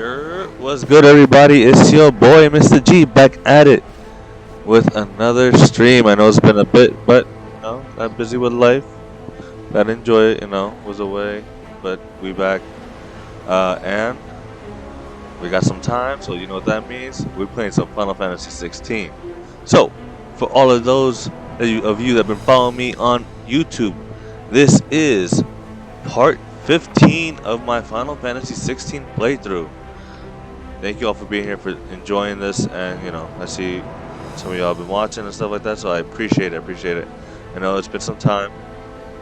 What's good, everybody? It's your boy, Mr. G, back at it with another stream. I know it's been a bit, but I'm busy with life. Gotta enjoy it. Was away, but we back, and we got some time. So you know what that means? We're playing some Final Fantasy 16. So, for all of those of you that have been following me on YouTube, this is part 15 of my Final Fantasy 16 playthrough. Thank you all for being here, for enjoying this, and I see some of y'all have been watching and stuff like that, so I appreciate it. I know it's been some time,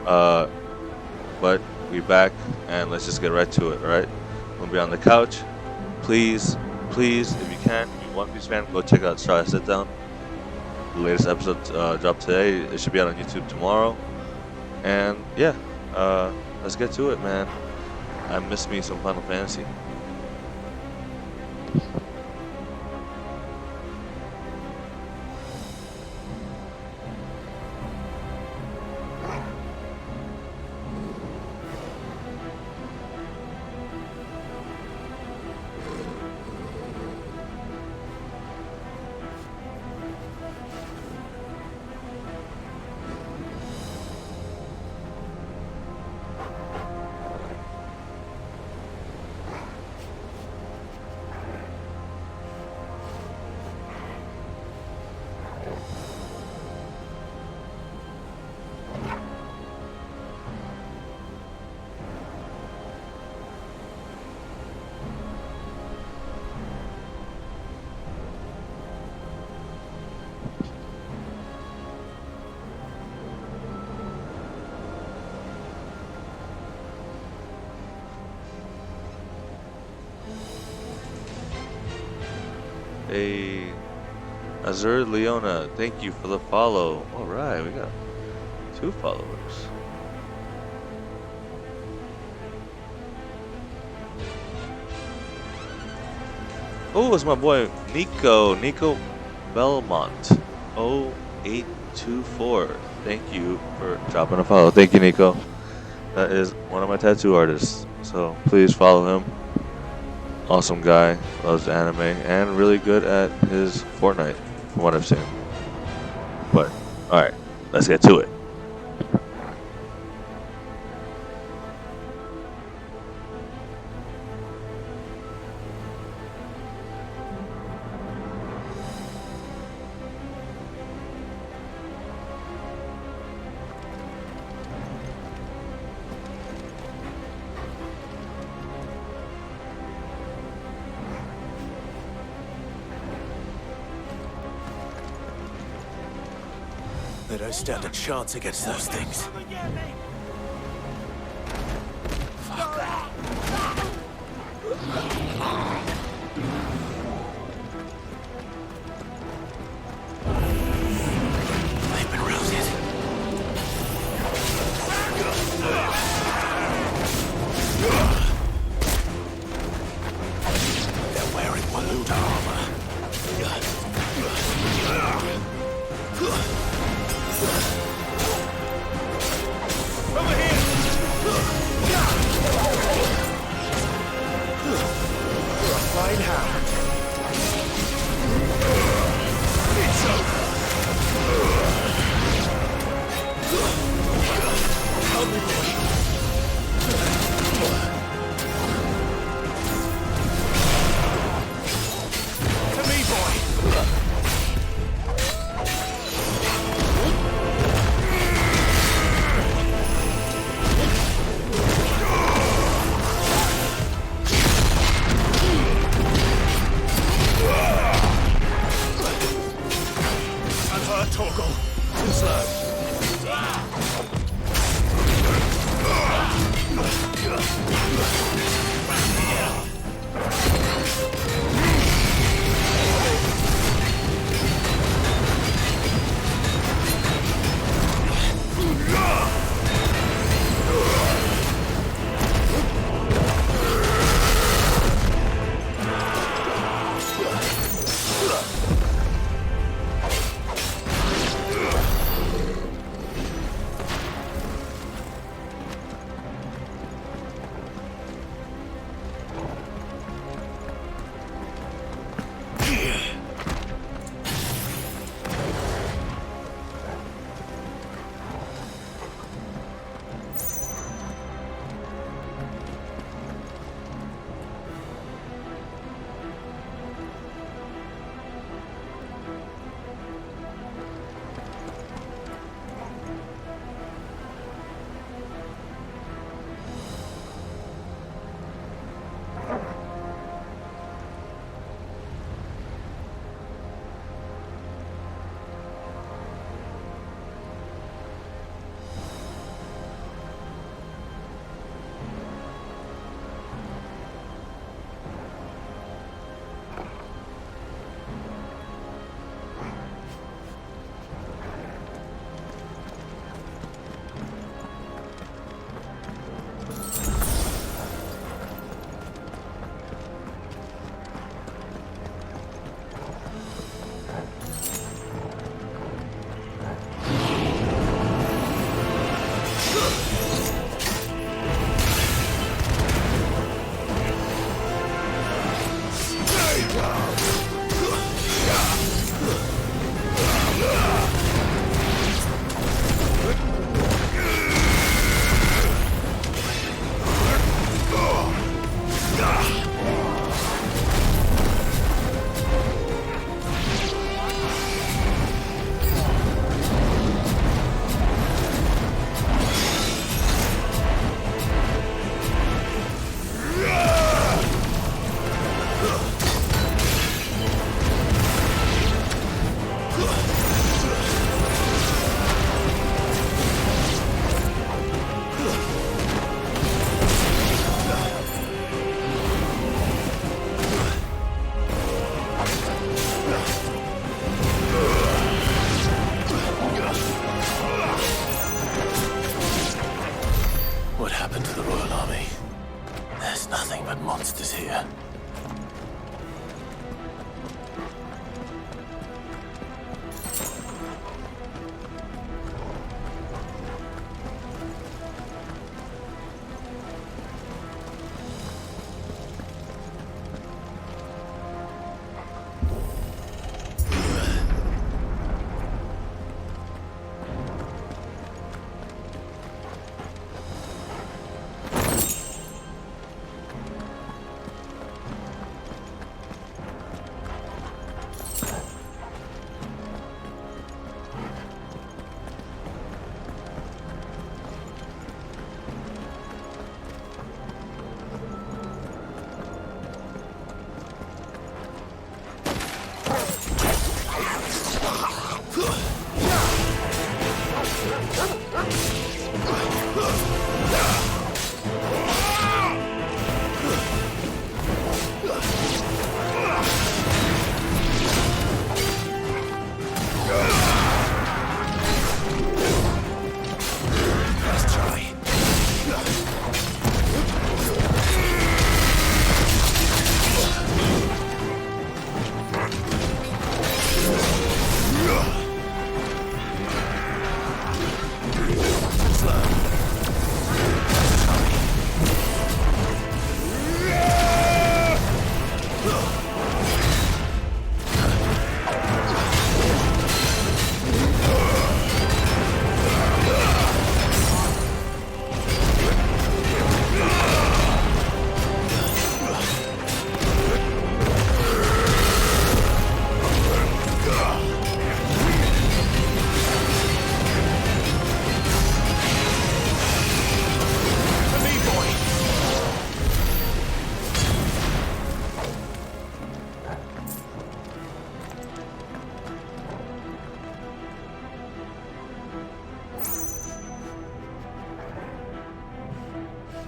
but we back, and let's just get right to it. All right, we'll be on the couch. Please, if you can, if you're a One Piece fan, go check out Try Sit Down. The latest episode dropped today. It should be out on YouTube tomorrow, and yeah, let's get to it, man. I miss me some Final Fantasy. Hey, Azur Leona, thank you for the follow. Alright, we got 2 followers. Oh, it's my boy Nico Belmont 0824. Thank you for dropping a follow. Thank you, Nico. That is one of my tattoo artists, so please follow him. Awesome guy, loves anime, and really good at his Fortnite, from what I've seen. But, alright, let's get to it. They don't stand a chance against those things. Fuck. They've been routed. They're wearing Waluda armor. Over here! Fine hand. It's over. Help me, boy. To me, boy.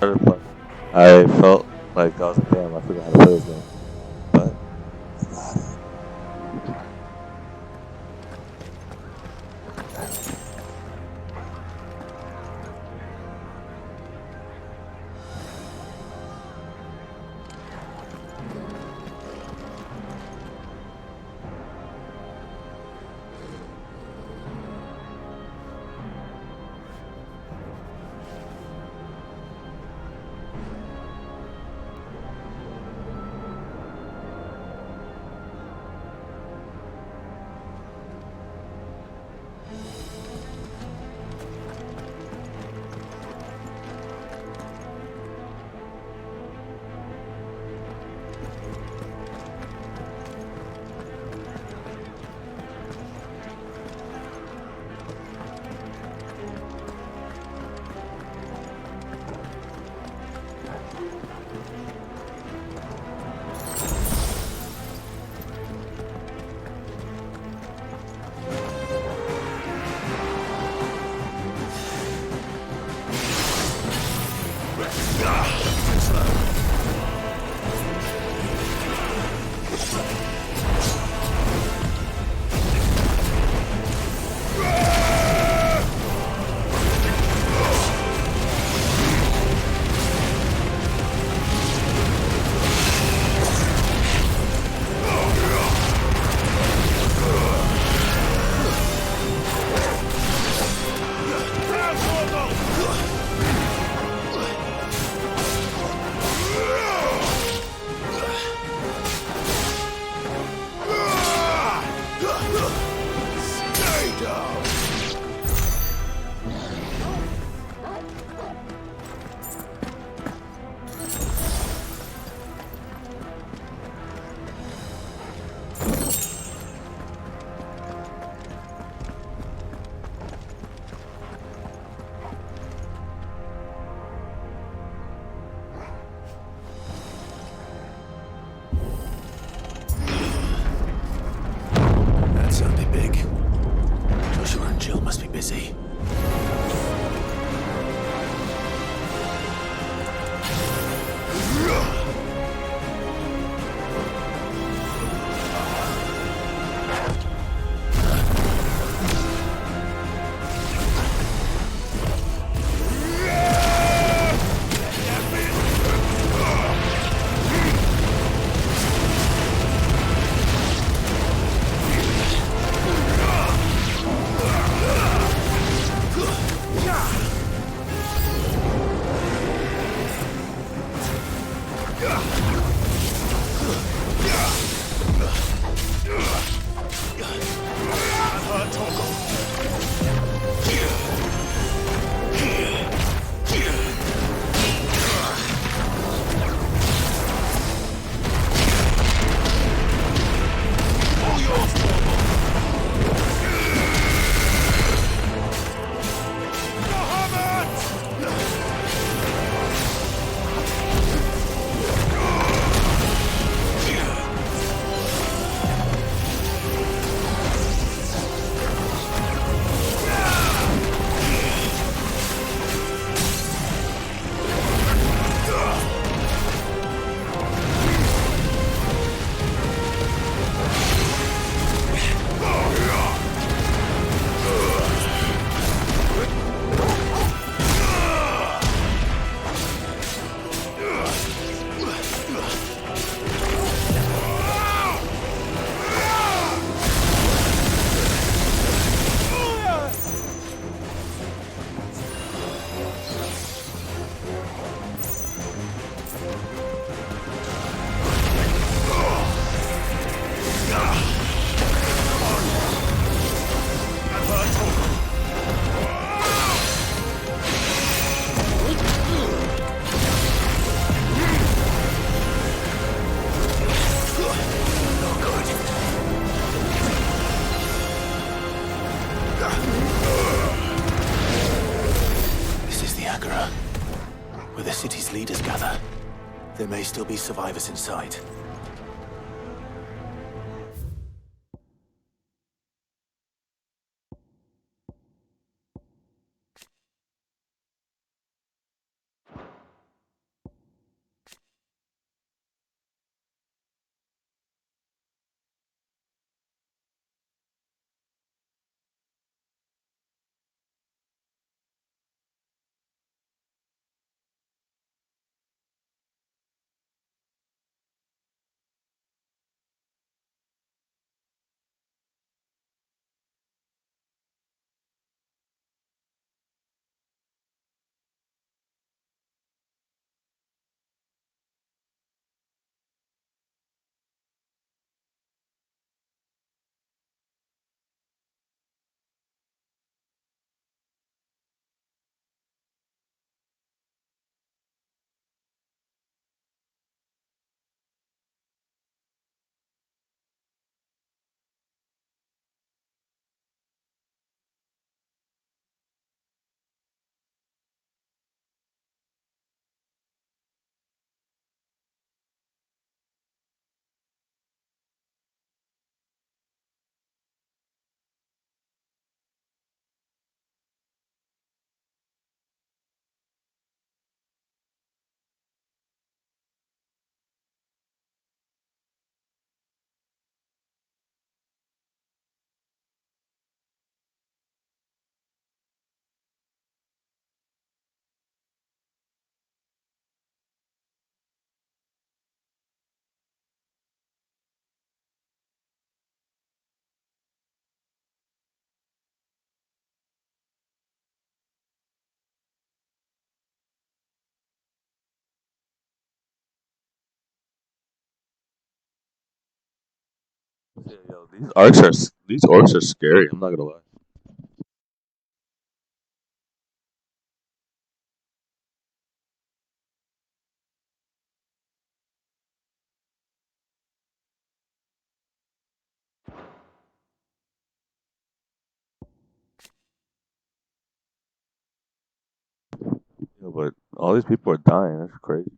started playing, I felt like I was like, damn, I forgot how to play this game. But Stay down. That sounded big. Joshua and Jill must be busy. Where the city's leaders gather. There may still be survivors inside. Yeah, yo, these orcs are scary. I'm not gonna lie. Yeah, but all these people are dying. That's crazy.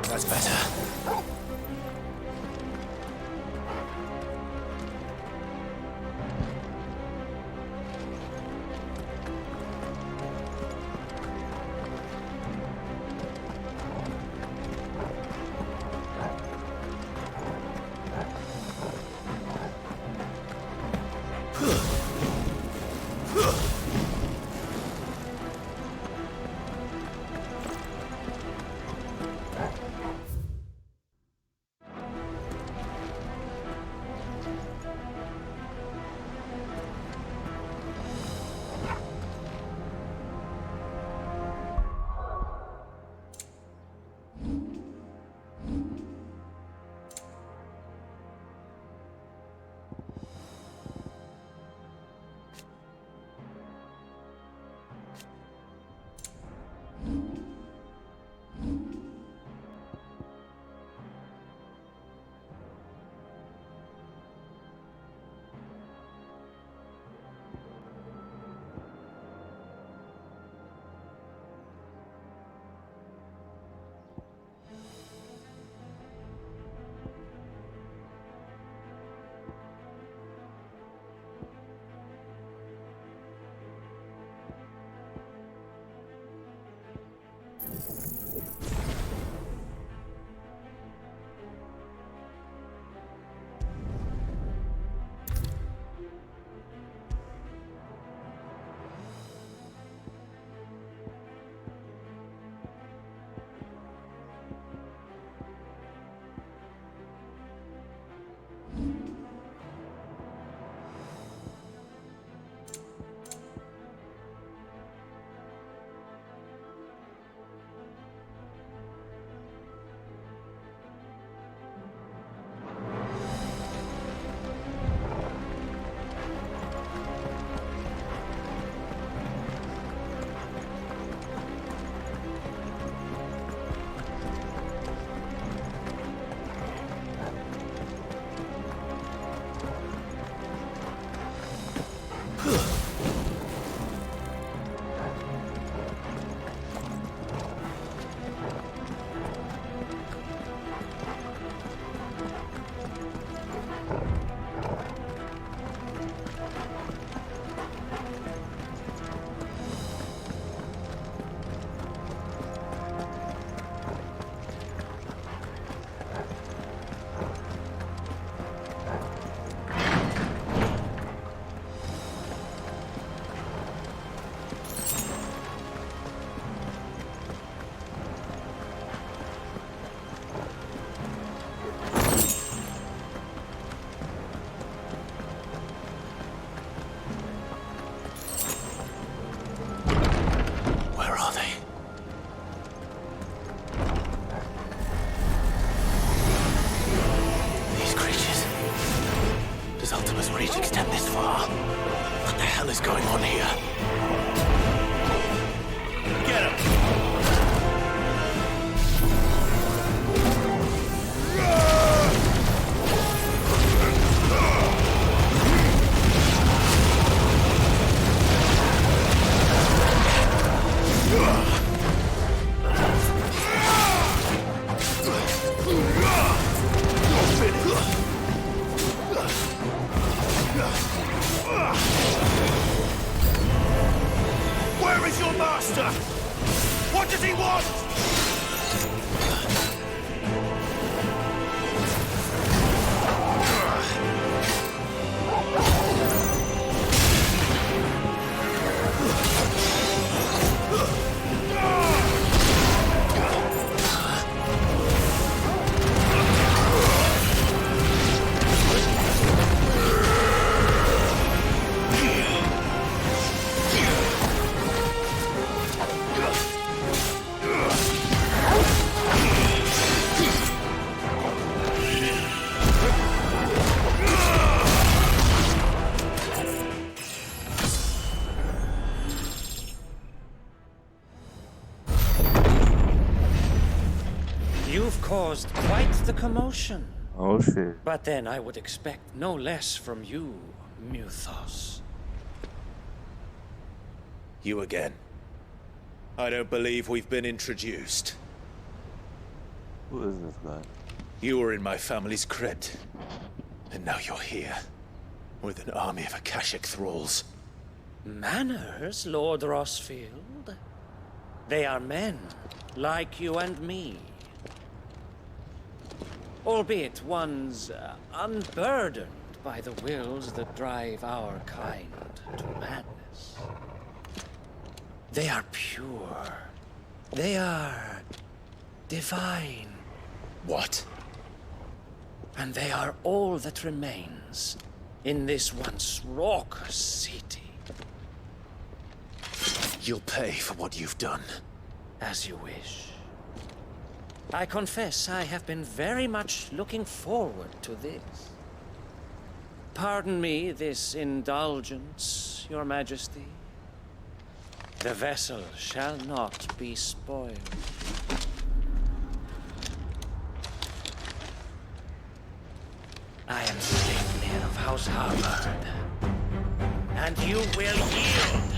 That's better. Where are they? These creatures. Does Ultima's reach extend this far? What the hell is going on here? Get him! monster! What does he want? You've caused quite the commotion. Oh shit. But then I would expect no less from you, Muthos. You again. I don't believe we've been introduced. Who is this guy? You were in my family's crypt. And now you're here. With an army of Akashic thralls. Manners, Lord Rossfield? They are men, like you and me. Albeit one's unburdened by the wills that drive our kind to madness. They are pure. They are divine. What? And they are all that remains in this once raucous city. You'll pay for what you've done. As you wish. I confess I have been very much looking forward to this. Pardon me this indulgence, Your Majesty. The vessel shall not be spoiled. I am Sleipnir of House Harvard, and you will yield.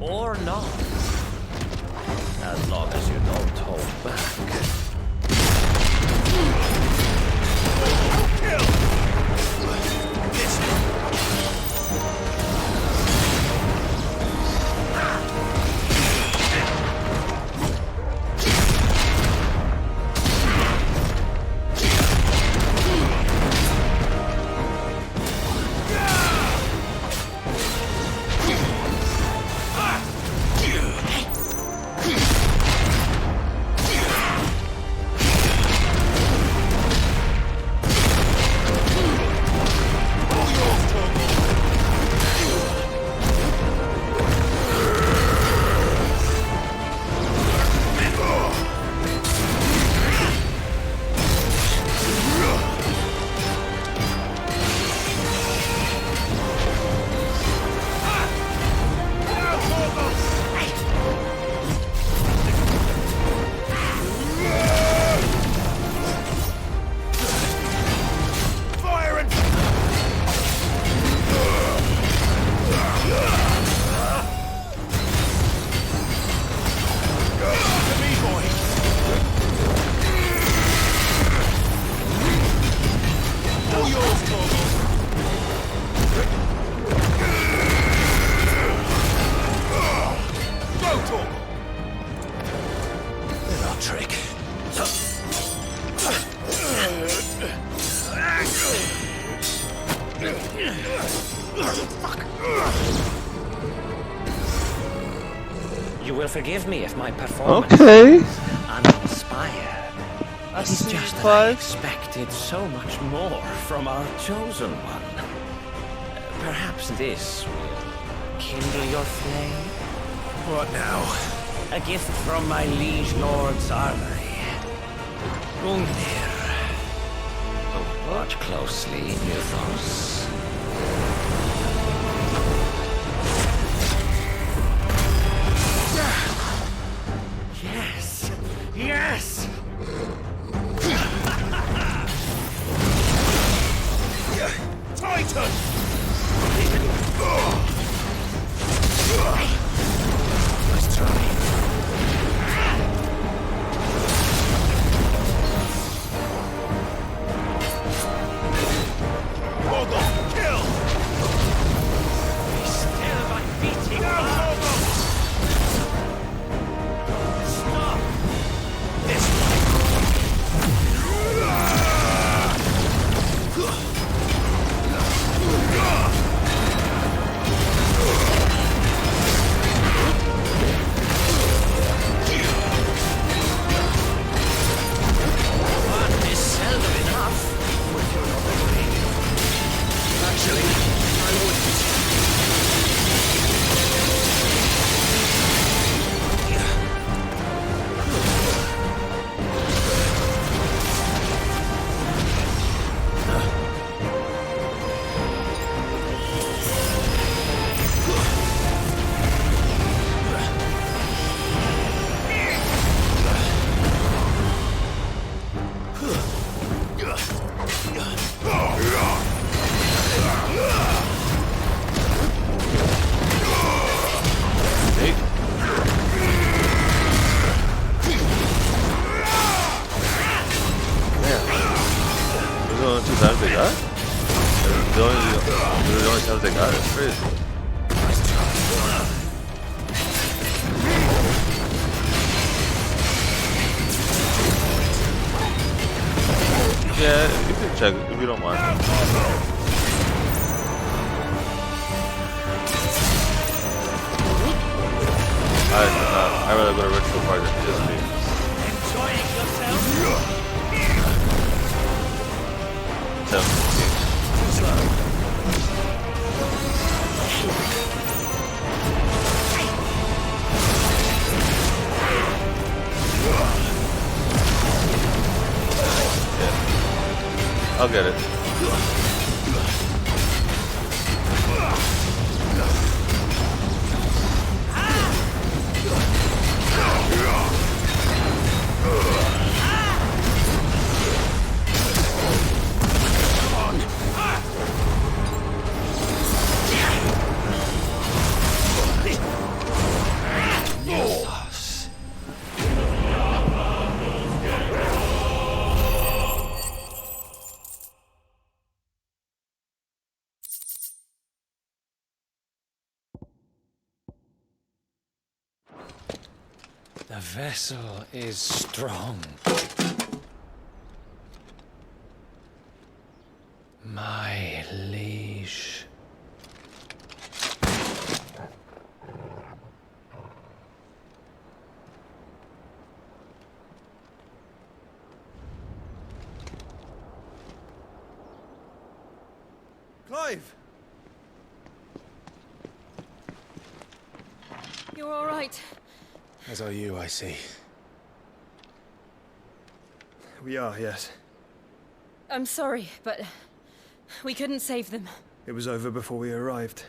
Or not. As long as you don't hold back. You will forgive me if my performance Okay. is uninspired. That's It's just that I expected so much more from our chosen one. Perhaps this will kindle your flame? What now? A gift from my liege lord's armory. Gungnir. Oh, watch closely, Muthos. Yes! Yes! Titan! Let's try. Hold on! Kill! Yo, they got it. Crazy. Yeah, you can check it if you don't mind. I'd rather go to ritual party than PSP. Enjoying yourself? 17. Yeah. I'll get it. The vessel is strong. My liege. Clive! You're all right. As are you, I see. We are, yes. I'm sorry, but we couldn't save them. It was over before we arrived.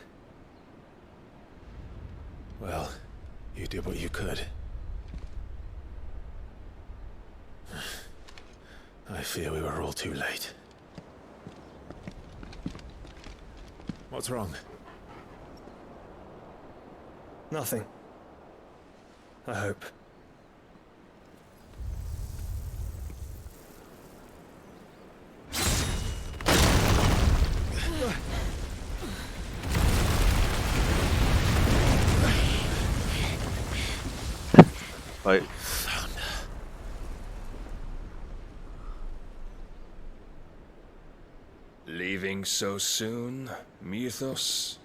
Well, you did what you could. I fear we were all too late. What's wrong? Nothing. I hope. Fight. Leaving so soon, Mythos?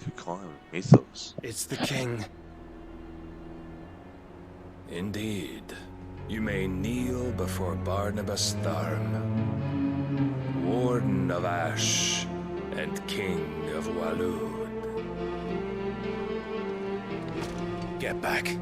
You call him Mythos. It's the king. Indeed. You may kneel before Barnabas Tharm, Warden of Ash and King of Walud. Get back.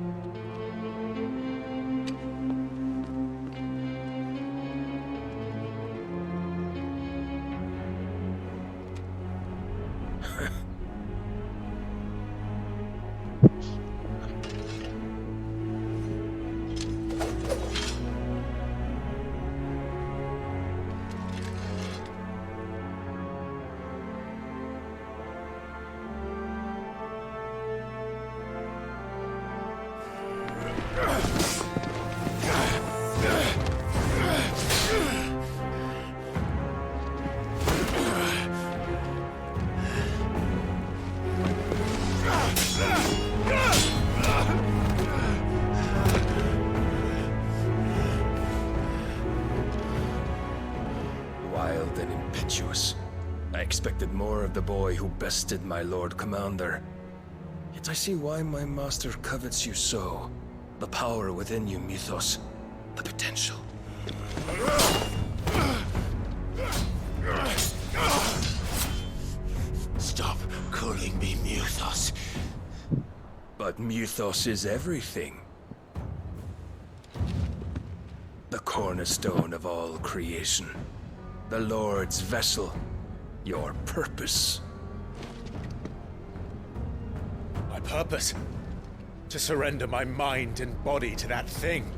Wild and impetuous. I expected more of the boy who bested my Lord Commander. Yet I see why my master covets you so. The power within you, Mythos. The potential. Stop calling me Mythos. But Mythos is everything. The cornerstone of all creation. The Lord's vessel. Your purpose. My purpose? To surrender my mind and body to that thing.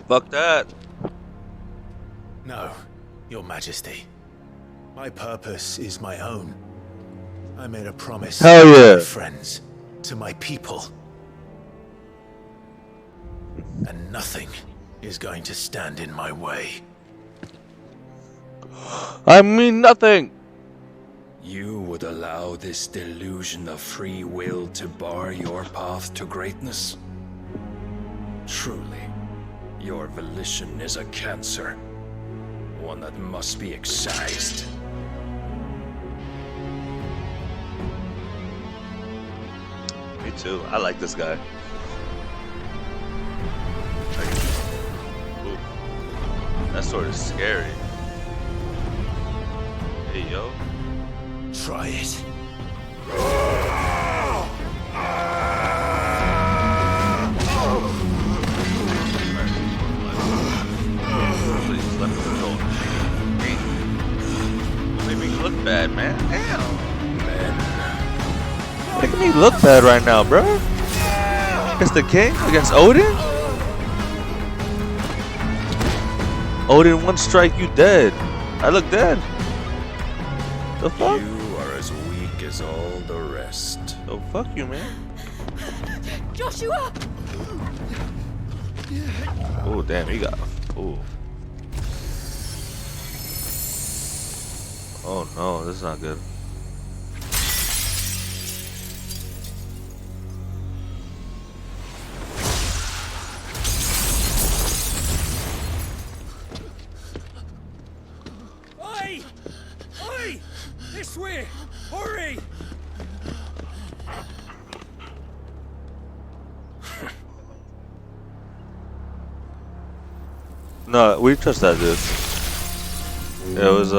Fuck that. No, Your Majesty. My purpose is my own. I made a promise Hell to yeah. my friends, to my people. And nothing is going to stand in my way. I mean nothing. You would allow this delusion of free will to bar your path to greatness? Truly, your volition is a cancer. One that must be excised. Me too. I like this guy. Ooh. That sword is scary. Hey, yo. Try it. Please, let me go. You make me look bad, man. Damn. Making me look bad right now, bro. Against the king? Against Odin? Odin, one strike, you dead. I look dead. The fuck? You are as weak as all the rest. Oh, fuck you, man. Joshua! Oh, damn, he got. Oh. Oh, no, this is not good. Oi! Oi! This way! Hurry! No, we trust that dude. It was,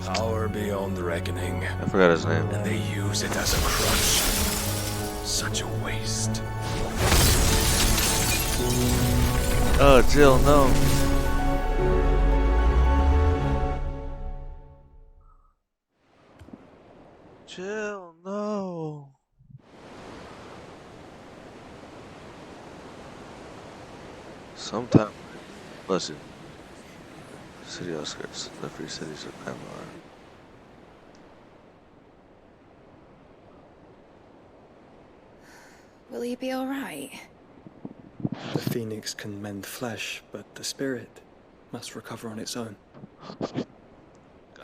Power beyond reckoning, I forgot his name. and they use it as a crutch. Such a waste. Oh, Jill, no. Jill, no. Sometime, bless you. City outskirts, the free cities of Panama. Will he be alright? The phoenix can mend flesh, but the spirit must recover on its own.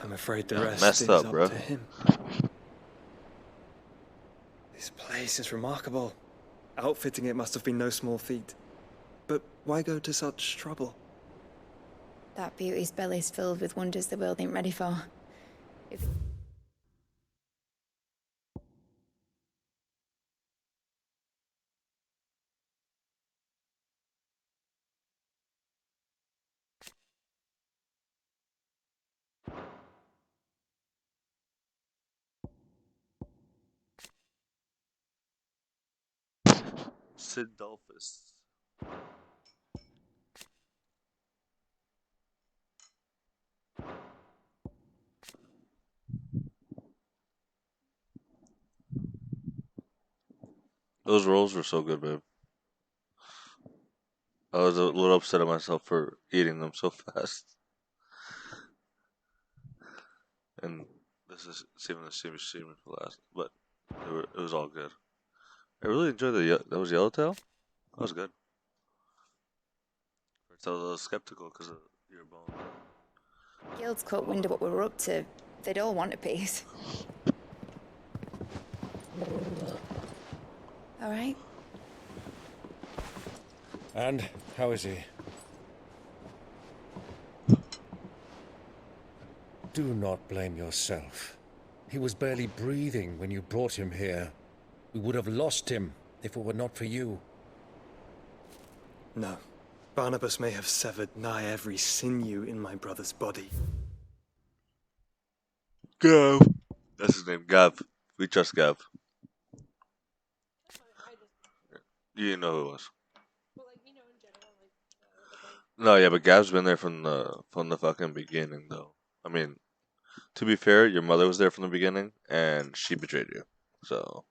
I'm afraid the rest messed is up, up bro. to him. This place is remarkable. Outfitting it must have been no small feat. But why go to such trouble? That beauty's belly's filled with wonders the world ain't ready for. If Sidolphus. Those rolls were so good, babe. I was a little upset at myself for eating them so fast. And this is saving the same achievement for last, but it was all good. I really enjoyed that was Yellowtail. That was good. First, I was a little skeptical because of your bone. guilds caught wind of what we were up to, they'd all want a piece. Alright? And how is he? Do not blame yourself. He was barely breathing when you brought him here. We would have lost him if it were not for you. No. Barnabas may have severed nigh every sinew in my brother's body. Gav. That's his name, Gav. We trust Gav. You didn't know who it was. No, yeah, but Gav's been there from the fucking beginning, though. I mean, to be fair, your mother was there from the beginning, and she betrayed you. So,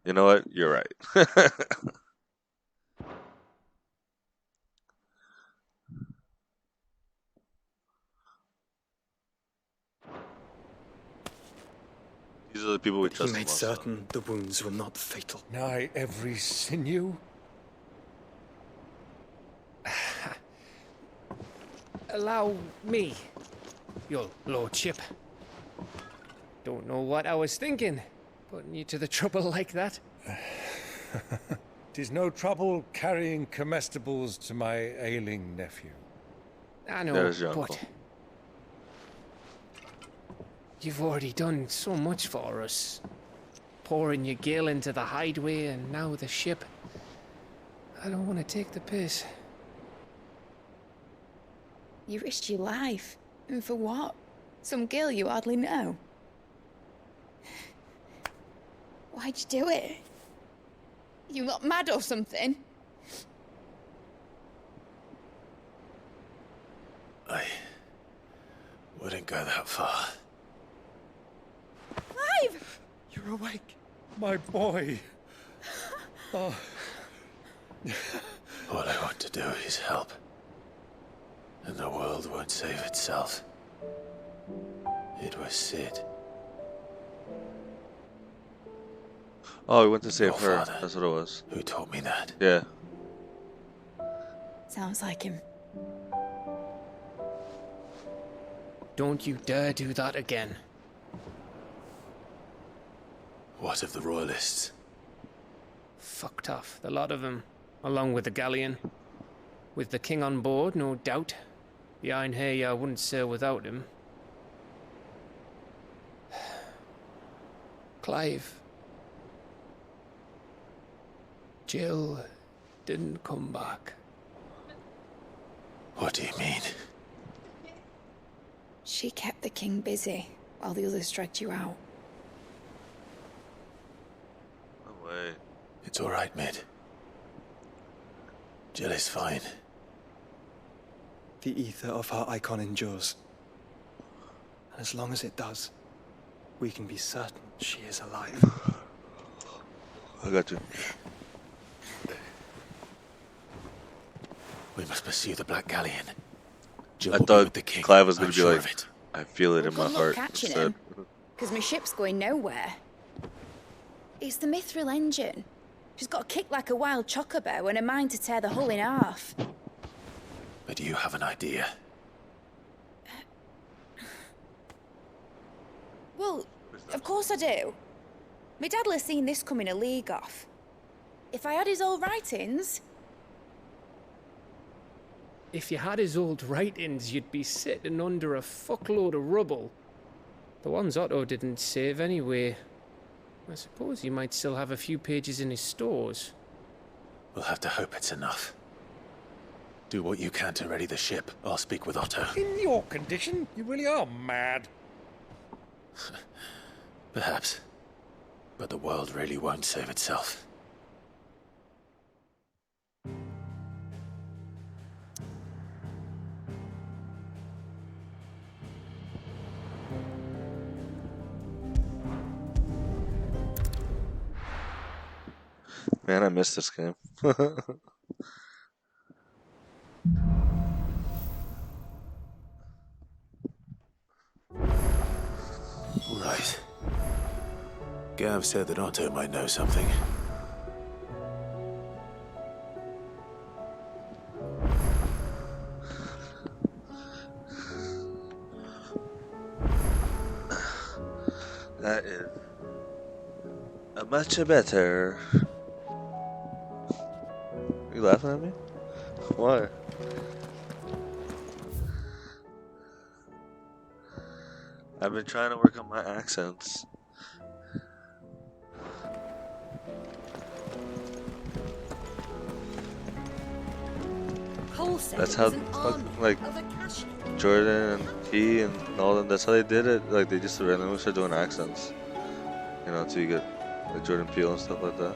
you know what? You're right. These are the people we But he trust the made most. Though. certain the wounds were not fatal. Nigh every sinew? Allow me, your lordship. Don't know what I was thinking, putting you to the trouble like that. 'Tis no trouble carrying comestibles to my ailing nephew. I know, There's your uncle. but you've already done so much for us. Pouring your gil into the hideaway and now the ship. I don't want to take the piss. You risked your life. And for what? Some girl you hardly know. Why'd you do it? You not mad or something? I wouldn't go that far. Clive! You're awake, my boy. Oh. All I want to do is help. And the world won't save itself. It was Sid. Oh, we went to save Your her. father. That's what it was. Who taught me that? Yeah. Sounds like him. Don't you dare do that again. What of the royalists? Fucked off, the lot of them, along with the galleon. With the king on board, no doubt. The Iron Hair wouldn't sail without him. Clive. Jill didn't come back. What do you mean? She kept the king busy while the others dragged you out. No way. It's all right, Mid. Jill is fine. The ether of her icon endures. And as long as it does, we can be certain she is alive. I got you. We must pursue the Black Galleon. Jill I will be thought with the king. Clive was I'm gonna be sure like, of it. I feel it in my Good luck heart. catching Instead. him. Because my ship's going nowhere. It's the Mithril engine. She's got a kick like a wild chocobo and a mind to tear the hull in half. But you have an idea. Well, of course I do. My dad'll have seen this coming a league off. If I had his old writings... If you had his old writings, you'd be sitting under a fuckload of rubble. The ones Otto didn't save anyway. I suppose he might still have a few pages in his stores. We'll have to hope it's enough. Do what you can to ready the ship. I'll speak with Otto. In your condition, you really are mad. Perhaps. But the world really won't save itself. Man, I missed this game. Right. Gav said that Otto might know something. That is a much better. You laughing at me? Why? I've been trying to work on my accents. That's how like Jordan and he and all them. That's how they did it. Like they just randomly start doing accents. You know, until you get like Jordan Peele and stuff like that.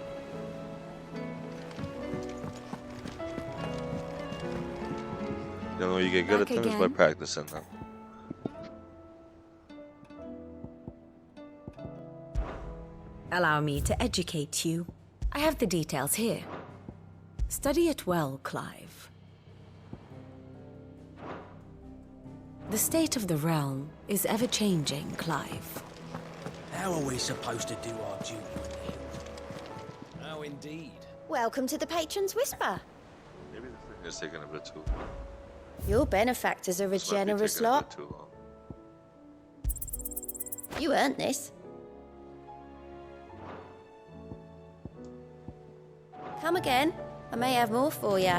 The only way you get good at them is by practicing them. Allow me to educate you. I have the details here. Study it well, Clive. The state of the realm is ever-changing, Clive. How are we supposed to do our duty with the hill? Oh, indeed. Welcome to the Patron's Whisper. Maybe this thing is taking a bit too. Your benefactors are a This might be generous taking a bit lot. too long. You earned this. Come again. I may have more for you.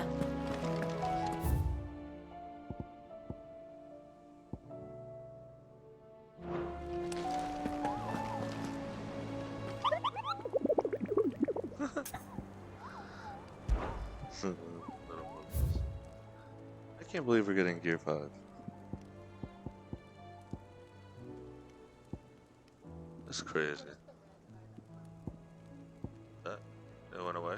I can't believe we're getting Gear 5. That's crazy. That it went away?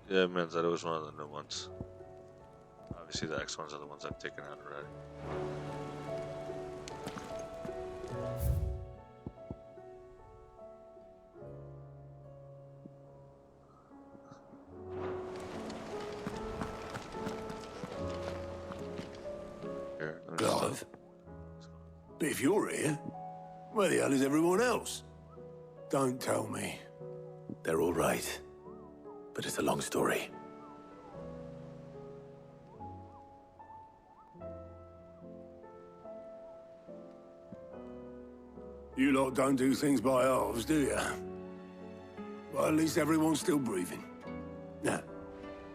Yeah, it means that it was one of the new ones. Obviously the X ones are the ones I've taken out already. Here, let me just- Clive? But if you're here, where the hell is everyone else? Don't tell me. They're all right. But it's a long story. You lot don't do things by halves, do you? Well, at least everyone's still breathing. Now,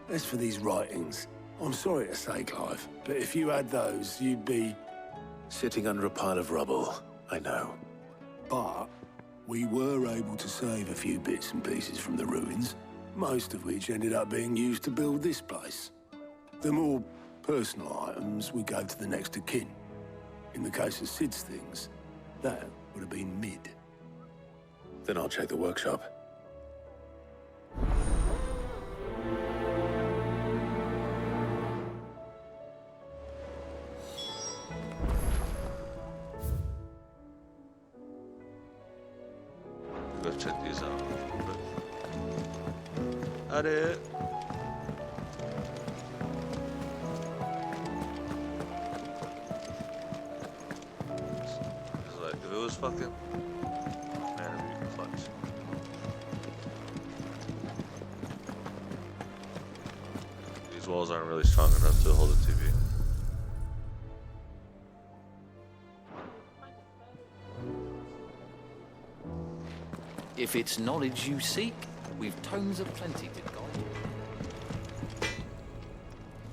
as for these writings, I'm sorry to say, Clive, but if you had those, you'd be... sitting under a pile of rubble, I know. But we were able to save a few bits and pieces from the ruins, most of which ended up being used to build this place. The more personal items we gave to the next of kin. In the case of Sid's things, that would have been mid. Then I'll check the workshop. Go check these out. At it. It's like if it was fucking man, it'd be clutch. These walls aren't really strong enough to hold a TV. If it's knowledge you seek, we've tomes aplenty to guide you.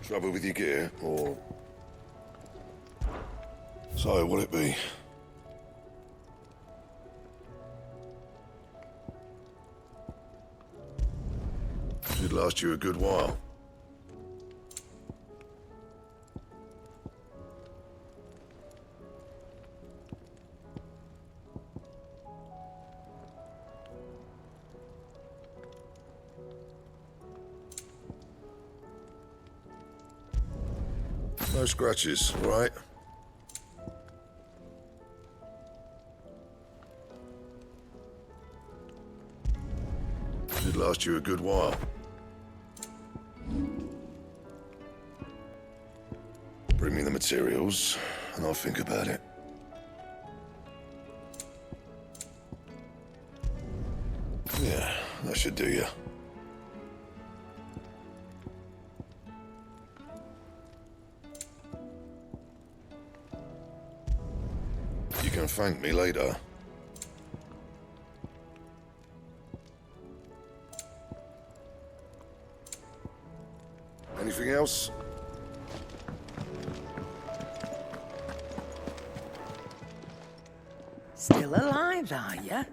Trouble with your gear, or... So, what'll it be? Should last you a good while. No scratches, all right? Should last you a good while. Bring me the materials, and I'll think about it. Yeah, that should do you. You can thank me later. Anything else? Still alive, are ya?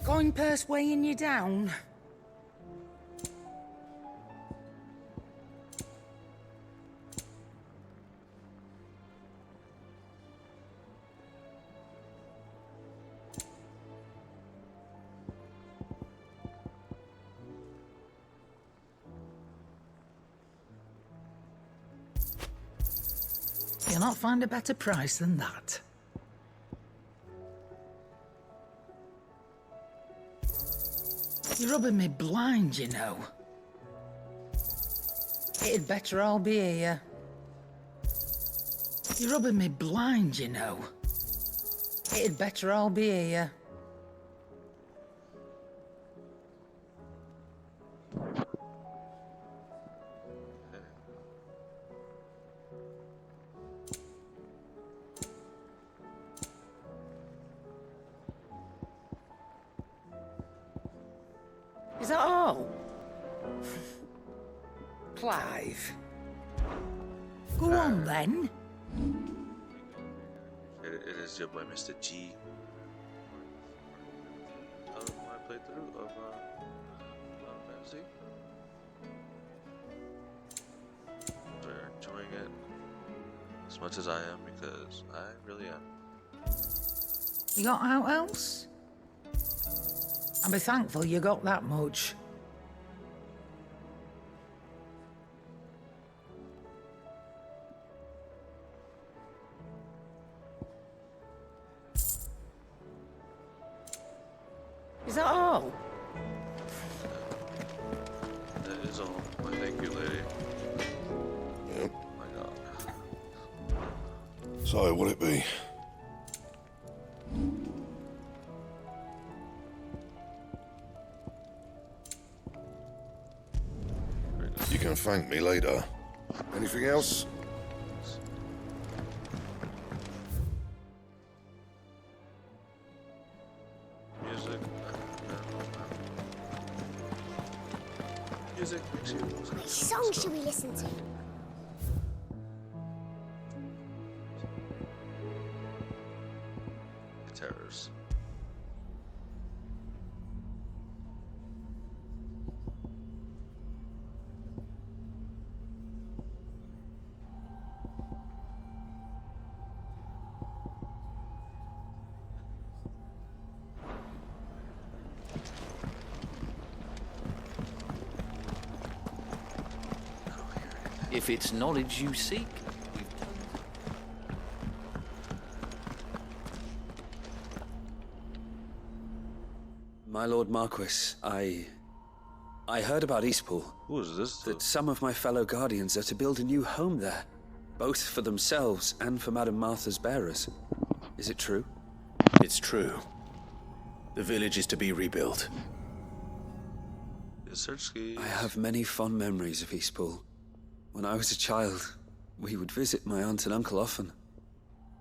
Going purse weighing you down? You'll not find a better price than that. You're rubbing me blind, you know. It'd better all be here. You're rubbing me blind, you know. It'd better all be here. Is that all? Clive. Go on then. It is your boy, Mr. G. My playthrough of Final Fantasy. They're enjoying it as much as I am because I really am. You got out else? I'll be thankful you got that much. Is that all? That is all. Well, thank you, lady. Yep. Oh my god. So, what'll it be? You can thank me later. Anything else? Music. Music makes you. Which song should we listen to? Terrors. If it's knowledge you seek, My Lord Marquis, I heard about Eastpool. Who is this? That some of my fellow guardians are to build a new home there, both for themselves and for Madame Martha's bearers. Is it true? It's true. The village is to be rebuilt. I have many fond memories of Eastpool. When I was a child, we would visit my aunt and uncle often.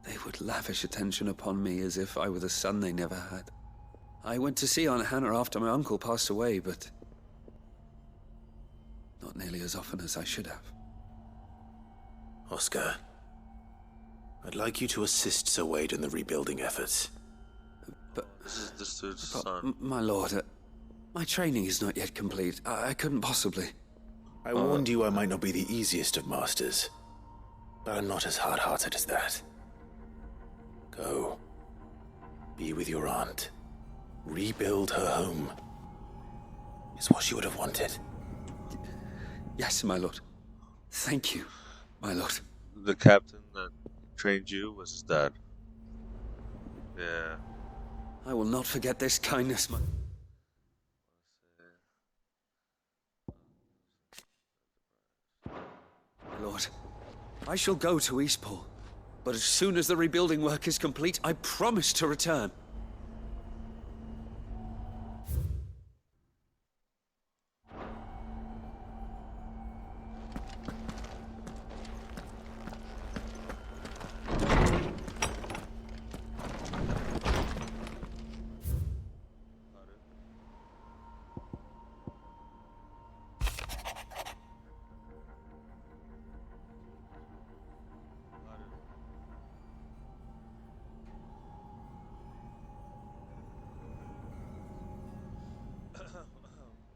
They would lavish attention upon me as if I were the son they never had. I went to see Aunt Hannah after my uncle passed away, but not nearly as often as I should have. Oscar, I'd like you to assist Sir Wade in the rebuilding efforts. But this dude's son. My lord, my training is not yet complete. I couldn't possibly. I warned you I might not be the easiest of masters, but I'm not as hard-hearted as that. Go. Be with your aunt. Rebuild her home. Is what she would have wanted. Yes, my lord. Thank you, my lord. The captain that trained you was his dad. Yeah. I will not forget this kindness, my... Lord, I shall go to Eastpool, but as soon as the rebuilding work is complete, I promise to return.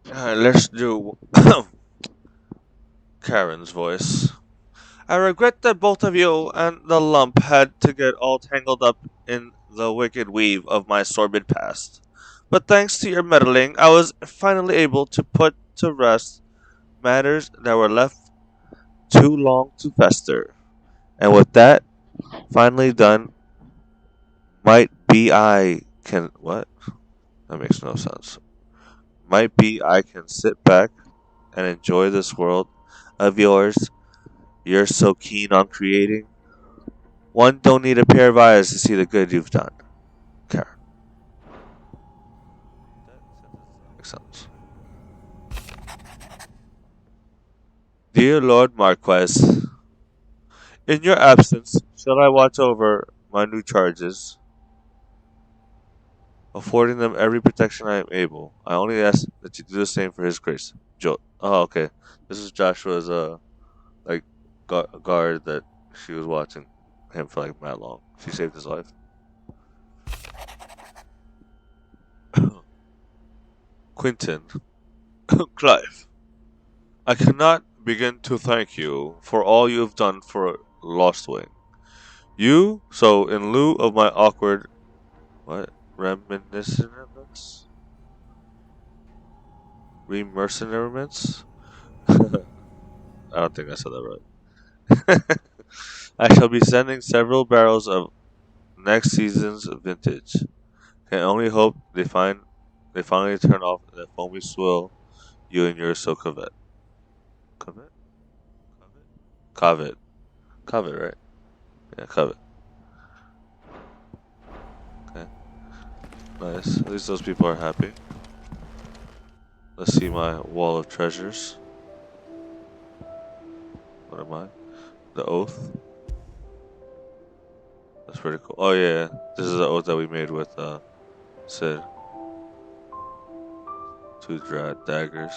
Alright, let's do Karen's voice. I regret that both of you and the lump had to get all tangled up in the wicked weave of my sordid past. But thanks to your meddling, I was finally able to put to rest matters that were left too long to fester. And with that finally done, might be I can... What? That makes no sense. Might be I can sit back and enjoy this world of yours you're so keen on creating. One don't need a pair of eyes to see the good you've done, Karen. Makes sense. Dear Lord Marquez, in your absence, shall I watch over my new charges, affording them every protection I am able. I only ask that you do the same for His Grace. Oh, okay. This is Joshua's like guard that she was watching him for like that long. She saved his life. Quentin, Clive, I cannot begin to thank you for all you have done for Lost Wing. So in lieu of my awkward, reminiscence? Remercenariments? I don't think I said that right. I shall be sending several barrels of next season's vintage. Can only hope they finally turn off that foamy swill you and yours so covet. Covet? Covet. Covet, right? Yeah, covet. Okay. Nice. At least those people are happy. Let's see my wall of treasures. What am I? The oath. That's pretty cool. Oh yeah, this is the oath that we made with Sid. 2 daggers.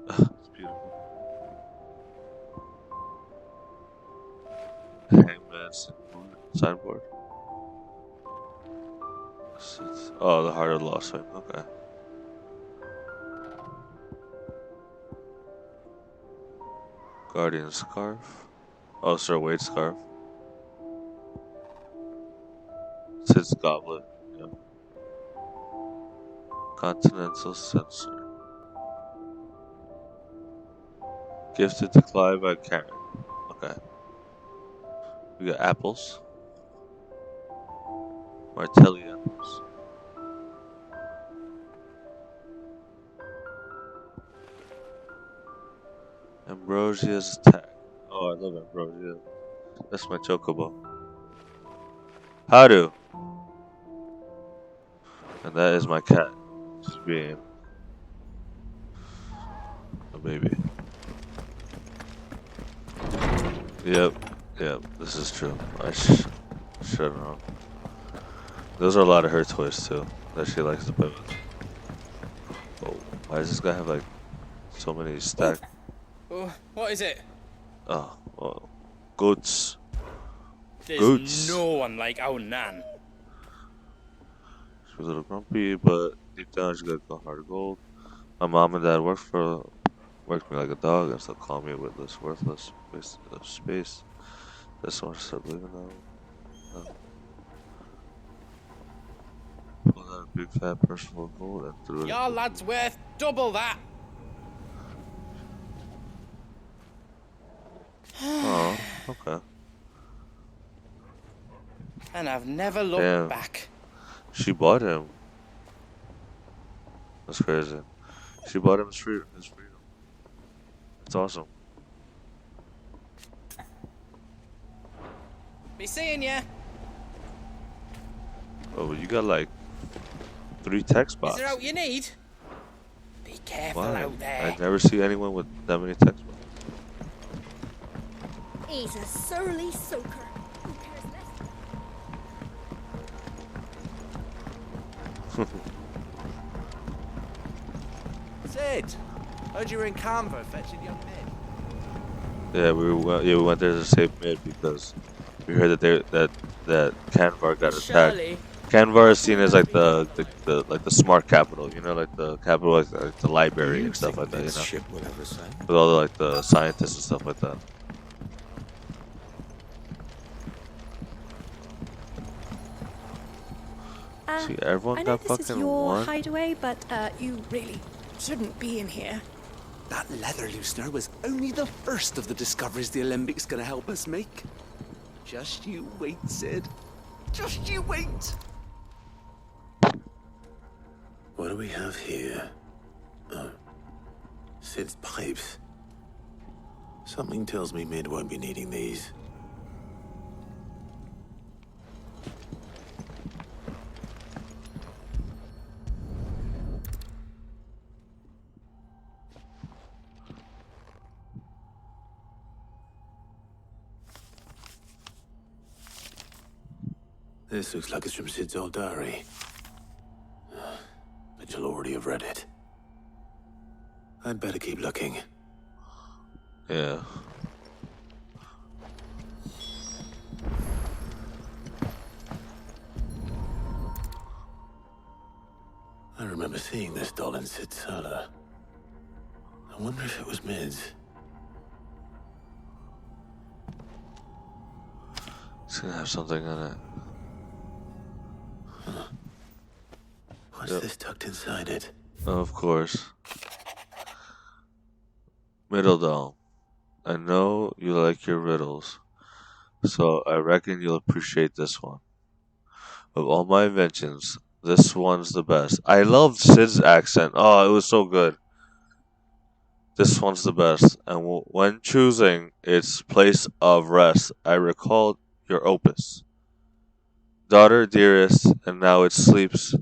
It's beautiful. Hangman's signboard. Oh, the Heart of the Lost Wing. Okay. Guardian scarf. Oh, Sir Wade's scarf. Sid's goblet. Yeah. Continental censer. Gifted to Clive by Karen. Okay. We got apples. Martelli apples. Ambrosia's tag. Oh, I love Ambrosia. That's my chocobo. How do? And that is my cat. She's being a baby. Yep. This is true. I should have known. Those are a lot of her toys too that she likes to play with. Oh, why does this guy have like so many stacked? Oh, what is it? Oh, goats. There's Goats. no one like our Nan. She was a little grumpy, but deep down she got a heart of gold. My mom and dad worked me like a dog and still call me with this worthless waste of space. That's why I started believing now. Pulled out a big fat purse full of gold and threw it. Your lad's worth double that. Oh, okay. And I've never looked Damn. back. She bought him. That's crazy. She bought him his freedom. It's awesome. Be seeing ya. Oh, you got like 3 text Is boxes. there out you need? Be careful out there. I never see anyone with that many text boxes. He's a surly soaker. Who cares less? Sid, heard you were in Canva fetching young men. Yeah, we went there to save Mid because we heard that Canvar got attacked. Surely. Canvar is seen as like the smart capital, you know, like the capital, like the library and stuff like that, you know, Ship will ever say. with all the like the scientists and stuff like that. See, everyone I know got this is fucking your one. hideaway, but you really shouldn't be in here. That leather loosener was only the first of the discoveries the Alembics gonna help us make. Just you wait, Sid. Just you wait. What do we have here? Oh, Sid's pipes. Something tells me Mid won't be needing these. This looks like it's from Sid's old diary. But you'll already have read it. I'd better keep looking. Yeah. I remember seeing this doll in Sid's cellar. I wonder if it was Mid's. It's gonna have something in it. Huh. What's this tucked inside it? Of course. Middle Dome. I know you like your riddles, so I reckon you'll appreciate this one. Of all my inventions, this one's the best. I loved Sid's accent. Oh, it was so good. This one's the best. And when choosing its place of rest, I recalled your opus. Daughter, dearest, and now it sleeps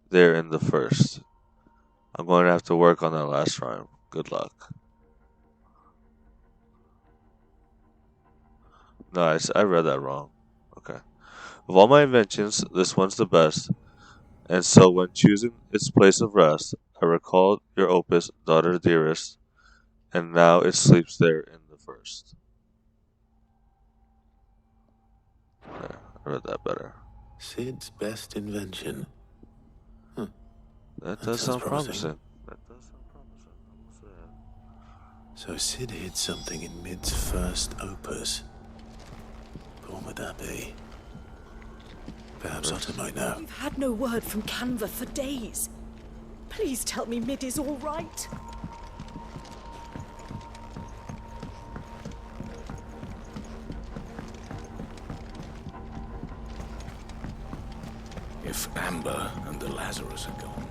there in the first. I'm going to have to work on that last rhyme. Good luck. No, I read that wrong. Okay. Of all my inventions, this one's the best. And so when choosing its place of rest, I recalled your opus, daughter dearest, and now it sleeps there in the first. There, I read that better. Sid's best invention. Huh. That does sound promising. So Sid hid something in Mid's first opus. But what would that be? Perhaps Otter might know. We've had no word from Canva for days. Please tell me Mid is all right. If Amber and the Lazarus are gone.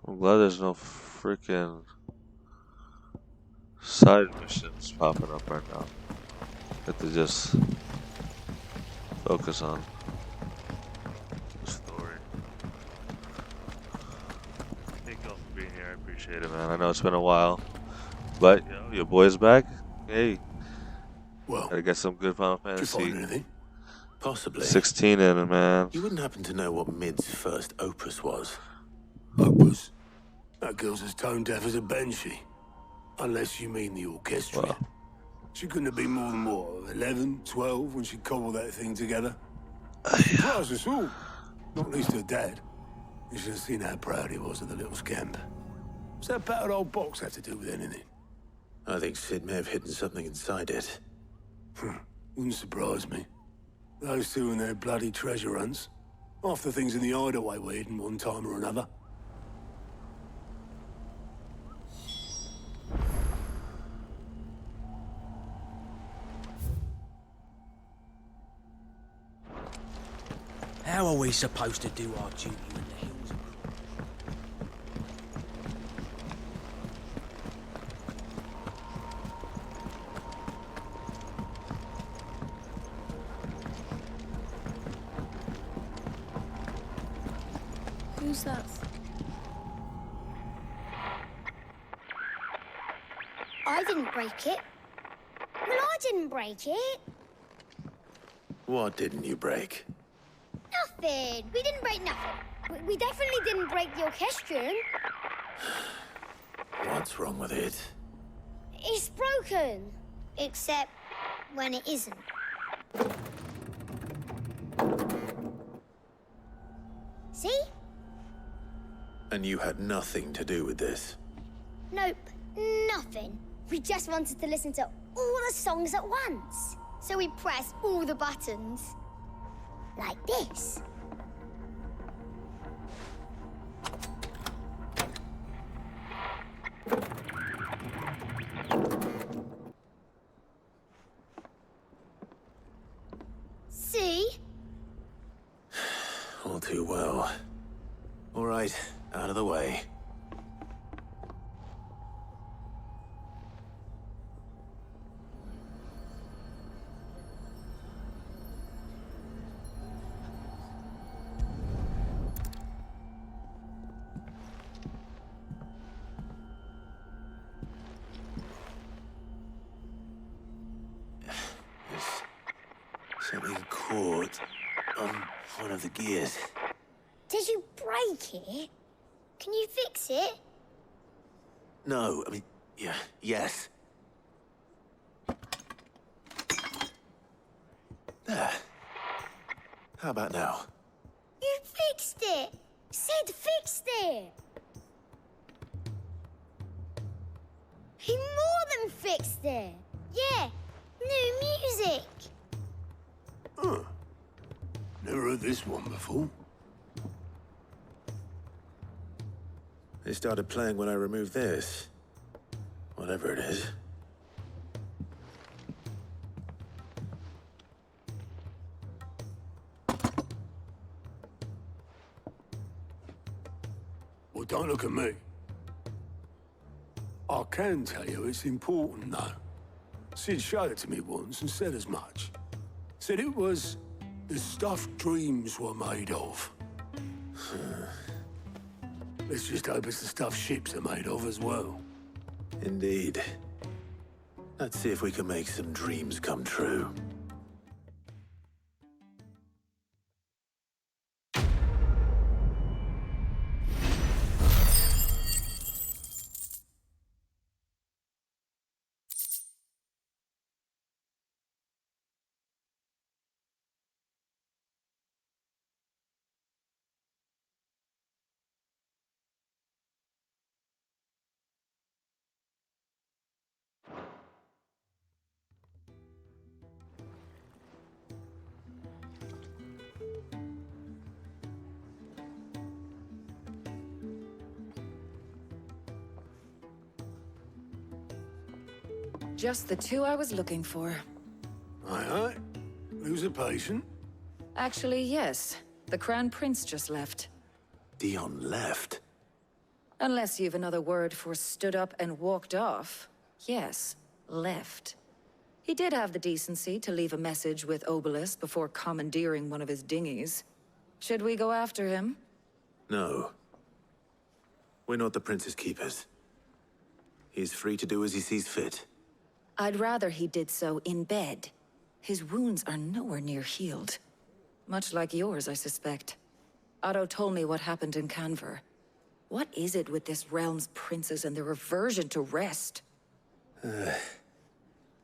I'm glad there's no freaking side missions popping up right now. That they just focus on the story. Thank you all for being here. I appreciate it, man. I know it's been a while, but you know, your boy's back. Hey, well, gotta get some good Final Did you Fantasy find anything? Possibly. 16 in it, man. You wouldn't happen to know what Mid's first opus was? Opus? That girl's as tone deaf as a banshee. Unless you mean the orchestra. Wow. She couldn't have been more than, what, 11, 12 when she cobbled that thing together? Surprised us all. Not least her dad. You should have seen how proud he was of the little scamp. What's that battered old box have to do with anything? I think Sid may have hidden something inside it. Wouldn't surprise me. Those two and their bloody treasure hunts. Half the things in the hideaway were hidden one time or another. How are we supposed to do our duty in the hills? Who's that? I didn't break it. Well, I didn't break it. What didn't you break? Nothing. We didn't break nothing. We definitely didn't break the orchestrion. What's wrong with it? It's broken. Except when it isn't. See? And you had nothing to do with this? Nope. Nothing. We just wanted to listen to all the songs at once. So we pressed all the buttons. Like this. See? All too well. All right, out of the way. Something caught on one of the gears. Did you break it? Can you fix it? No, I mean, yes. There. How about now? You fixed it! Sid fixed it! He more than fixed it! Yeah, new music! Huh. Never heard this one before. They started playing when I removed this. Whatever it is. Well, don't look at me. I can tell you it's important, though. Sid showed it to me once and said as much. Said it was the stuff dreams were made of. Let's just hope it's the stuff ships are made of as well. Indeed. Let's see if we can make some dreams come true. Just the two I was looking for. Aye. Lose a patient? Actually, yes. The Crown Prince just left. Dion left? Unless you've another word for stood up and walked off. Yes, left. He did have the decency to leave a message with Obelisk before commandeering one of his dinghies. Should we go after him? No. We're not the Prince's keepers. He's free to do as he sees fit. I'd rather he did so in bed. His wounds are nowhere near healed. Much like yours, I suspect. Otto told me what happened in Canver. What is it with this realm's princes and their aversion to rest?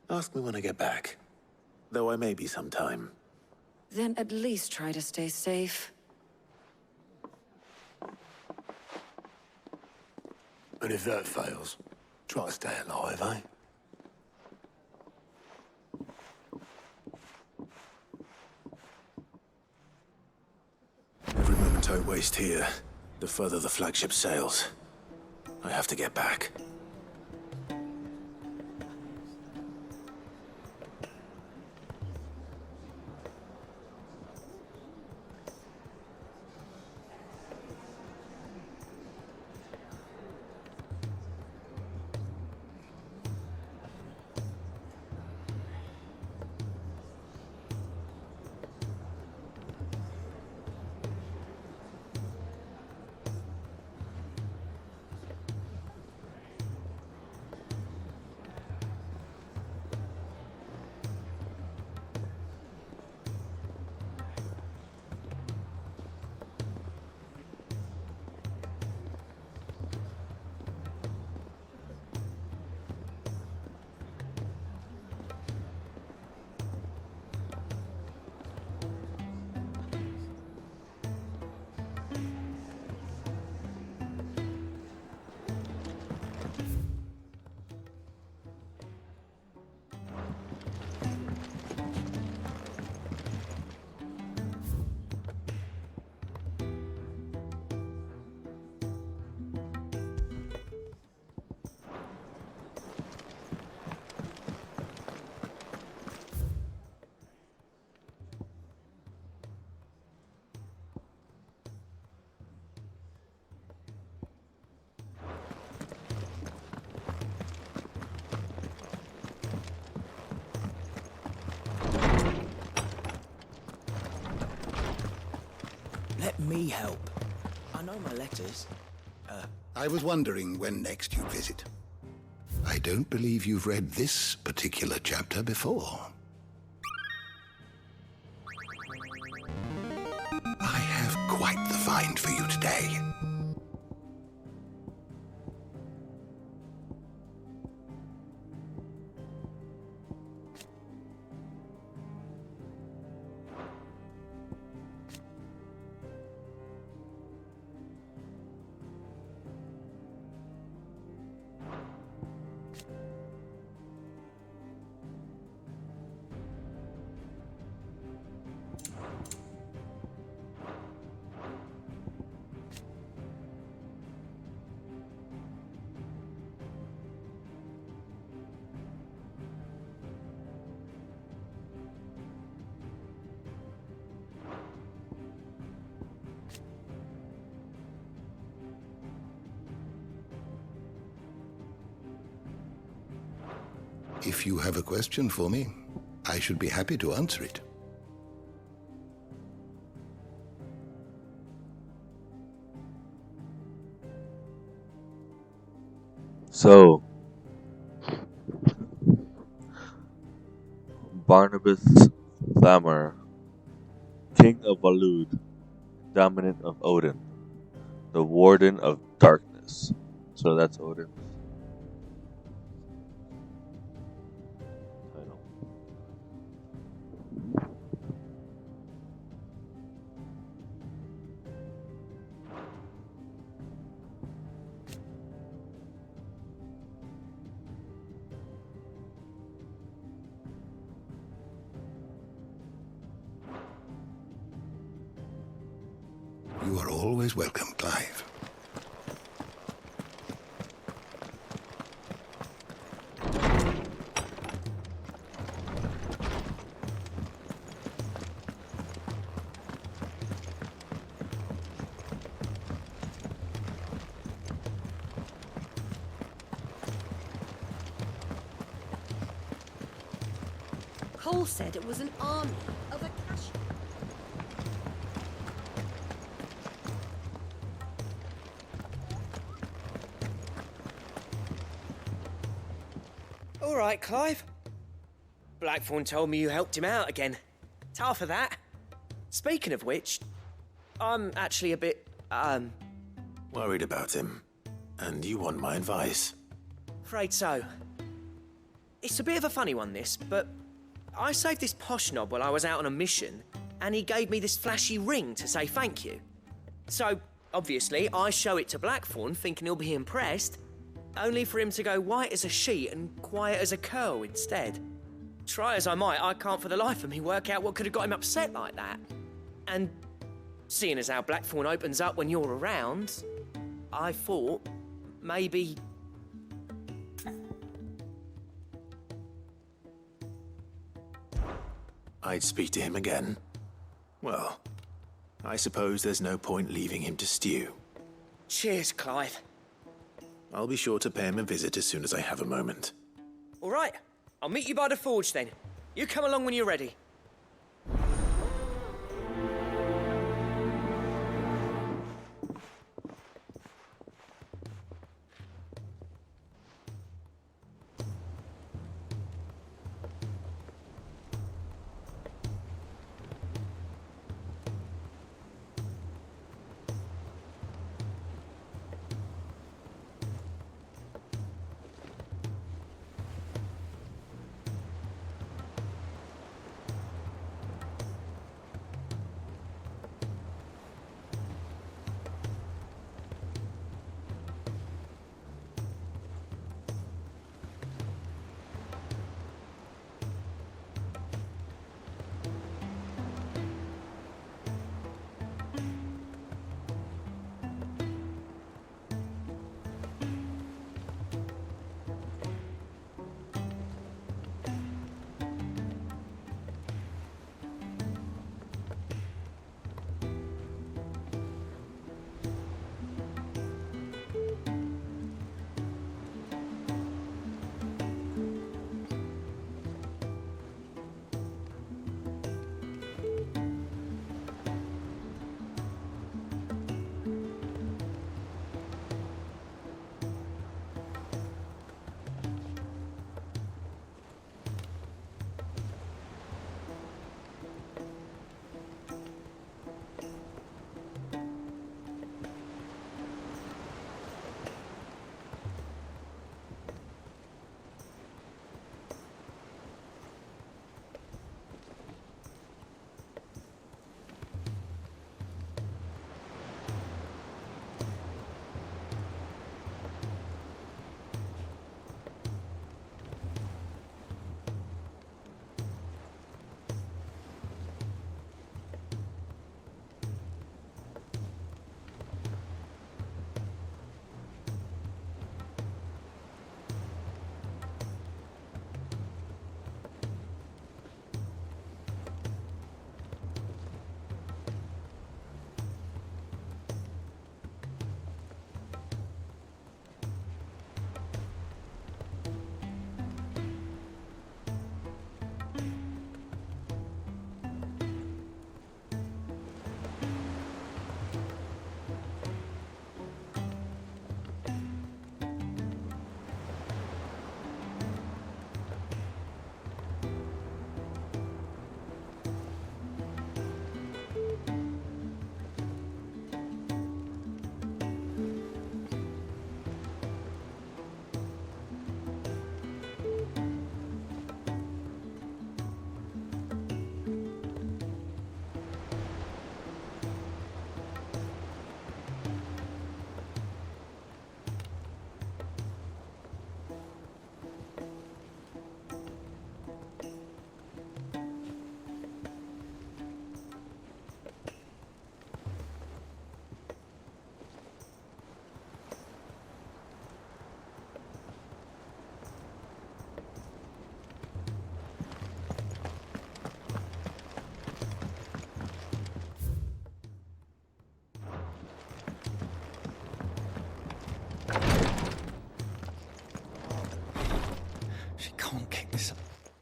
Ask me when I get back. Though I may be sometime. Then at least try to stay safe. And if that fails, try to stay alive, eh? Every moment I waste here, the further the flagship sails. I have to get back. Let me help. I know my letters. I was wondering when next you'd visit. I don't believe you've read this particular chapter before. wait for you today. If you have a question for me, I should be happy to answer it. So, Barnabas Thammer, King of Valud, Dominant of Odin, the Warden of Darkness. So that's Odin. Title. You are always welcome, Clive. Cole said it was an army of Acacia. All right, Clive. Blackthorn told me you helped him out again. Tough for that. Speaking of which, I'm actually a bit, Worried about him. And you want my advice? afraid so. It's a bit of a funny one, this, but I saved this posh knob while I was out on a mission, and he gave me this flashy ring to say thank you. So, obviously, I show it to Blackthorn, thinking he'll be impressed, only for him to go white as a sheet and quiet as a curl instead. Try as I might, I can't for the life of me work out what could have got him upset like that. And seeing as how Blackthorn opens up when you're around, I thought maybe... I'd speak to him again. Well, I suppose there's no point leaving him to stew. Cheers, Clive. I'll be sure to pay him a visit as soon as I have a moment. All right, I'll meet you by the forge then. You come along when you're ready.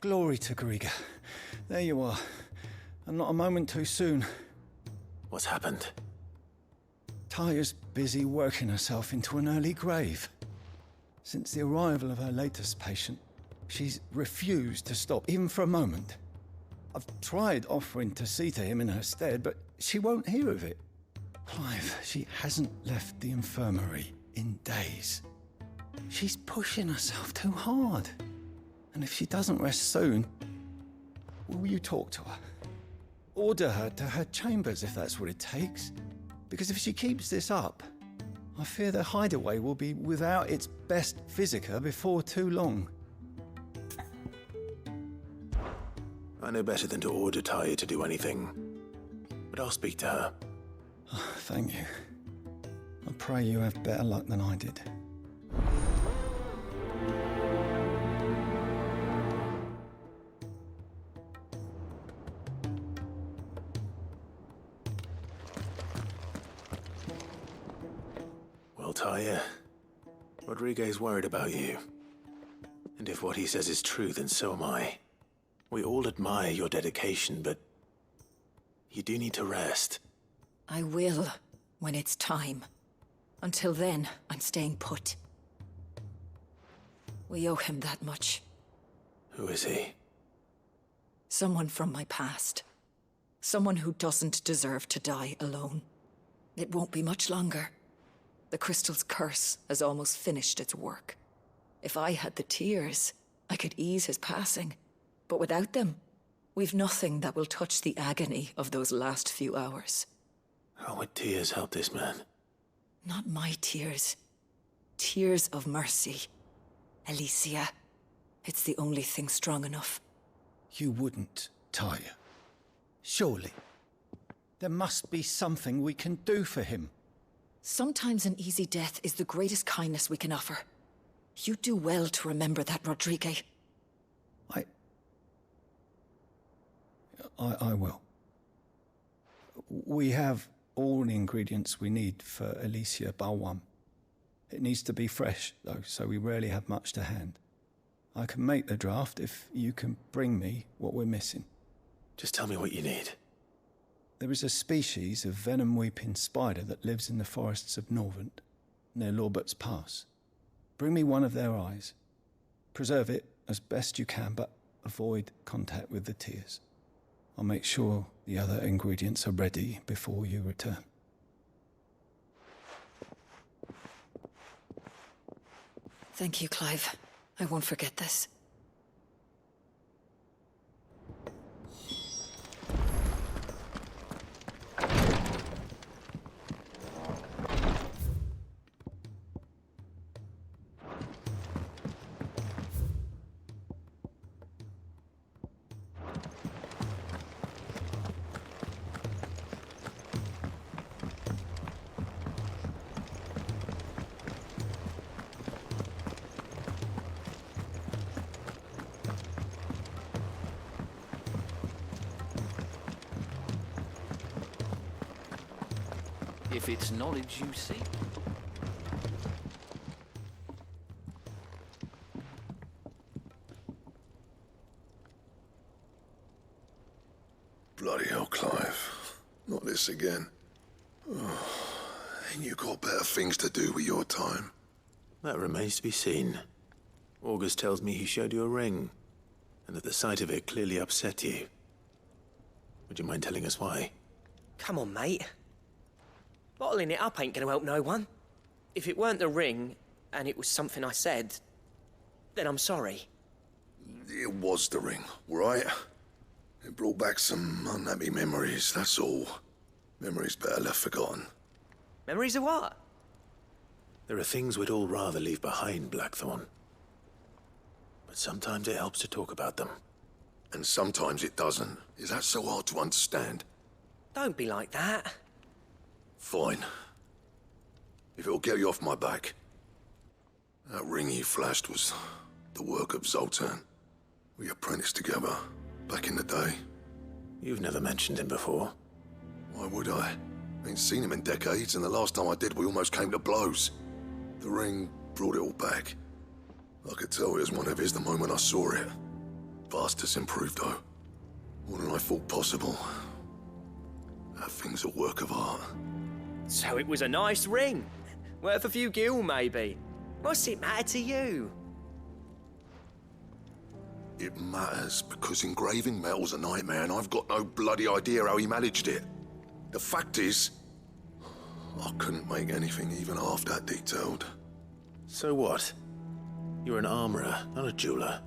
Glory to Griga. There you are. And not a moment too soon. What's happened? Taya's busy working herself into an early grave. Since the arrival of her latest patient, she's refused to stop, even for a moment. I've tried offering to see to him in her stead, but she won't hear of it. Clive, she hasn't left the infirmary in days. She's pushing herself too hard. And if she doesn't rest soon, will you talk to her? Order her to her chambers if that's what it takes. Because if she keeps this up, I fear the hideaway will be without its best physica before too long. I know better than to order Taya to do anything, but I'll speak to her. Oh, thank you. I pray you have better luck than I did. Well, Taya, Rodriguez worried about you. And if what he says is true, then so am I. We all admire your dedication, but you do need to rest. I will, when it's time. Until then, I'm staying put. We owe him that much. Who is he? Someone from my past. Someone who doesn't deserve to die alone. It won't be much longer. The crystal's curse has almost finished its work. If I had the tears, I could ease his passing. But without them, we've nothing that will touch the agony of those last few hours. How would tears help this man? Not my tears. Tears of mercy. Alicia, it's the only thing strong enough. You wouldn't, Taya. Surely. There must be something we can do for him. Sometimes an easy death is the greatest kindness we can offer. You do well to remember that, Rodriguez. I will. We have all the ingredients we need for Alicia Balwam. It needs to be fresh, though, so we rarely have much to hand. I can make the draft if you can bring me what we're missing. Just tell me what you need. There is a species of venom-weeping spider that lives in the forests of Norvent, near Lorbert's Pass. Bring me one of their eyes. Preserve it as best you can, but avoid contact with the tears. I'll make sure the other ingredients are ready before you return. Thank you, Clive. I won't forget this. If it's knowledge you seek. Bloody hell, Clive. Not this again. Oh, ain't you got better things to do with your time? That remains to be seen. August tells me he showed you a ring, and that the sight of it clearly upset you. Would you mind telling us why? Come on, mate. Bottling it up ain't gonna help no one. If it weren't the ring, and it was something I said, then I'm sorry. It was the ring, right? It brought back some unhappy memories, that's all. Memories better left forgotten. Memories of what? There are things we'd all rather leave behind, Blackthorn. But sometimes it helps to talk about them. And sometimes it doesn't. Is that so hard to understand? Don't be like that. Fine. If it'll get you off my back. That ring you flashed was the work of Zoltan. We apprenticed together, back in the day. You've never mentioned him before. Why would I? Ain't seen him in decades, and the last time I did, we almost came to blows. The ring brought it all back. I could tell it was one of his the moment I saw it. Vast improved, though. More than I thought possible. That thing's a work of art. So it was a nice ring. Worth a few gil, maybe. What's it matter to you? It matters because engraving metal's a nightmare and I've got no bloody idea how he managed it. The fact is, I couldn't make anything even half that detailed. So what? You're an armorer, not a jeweler.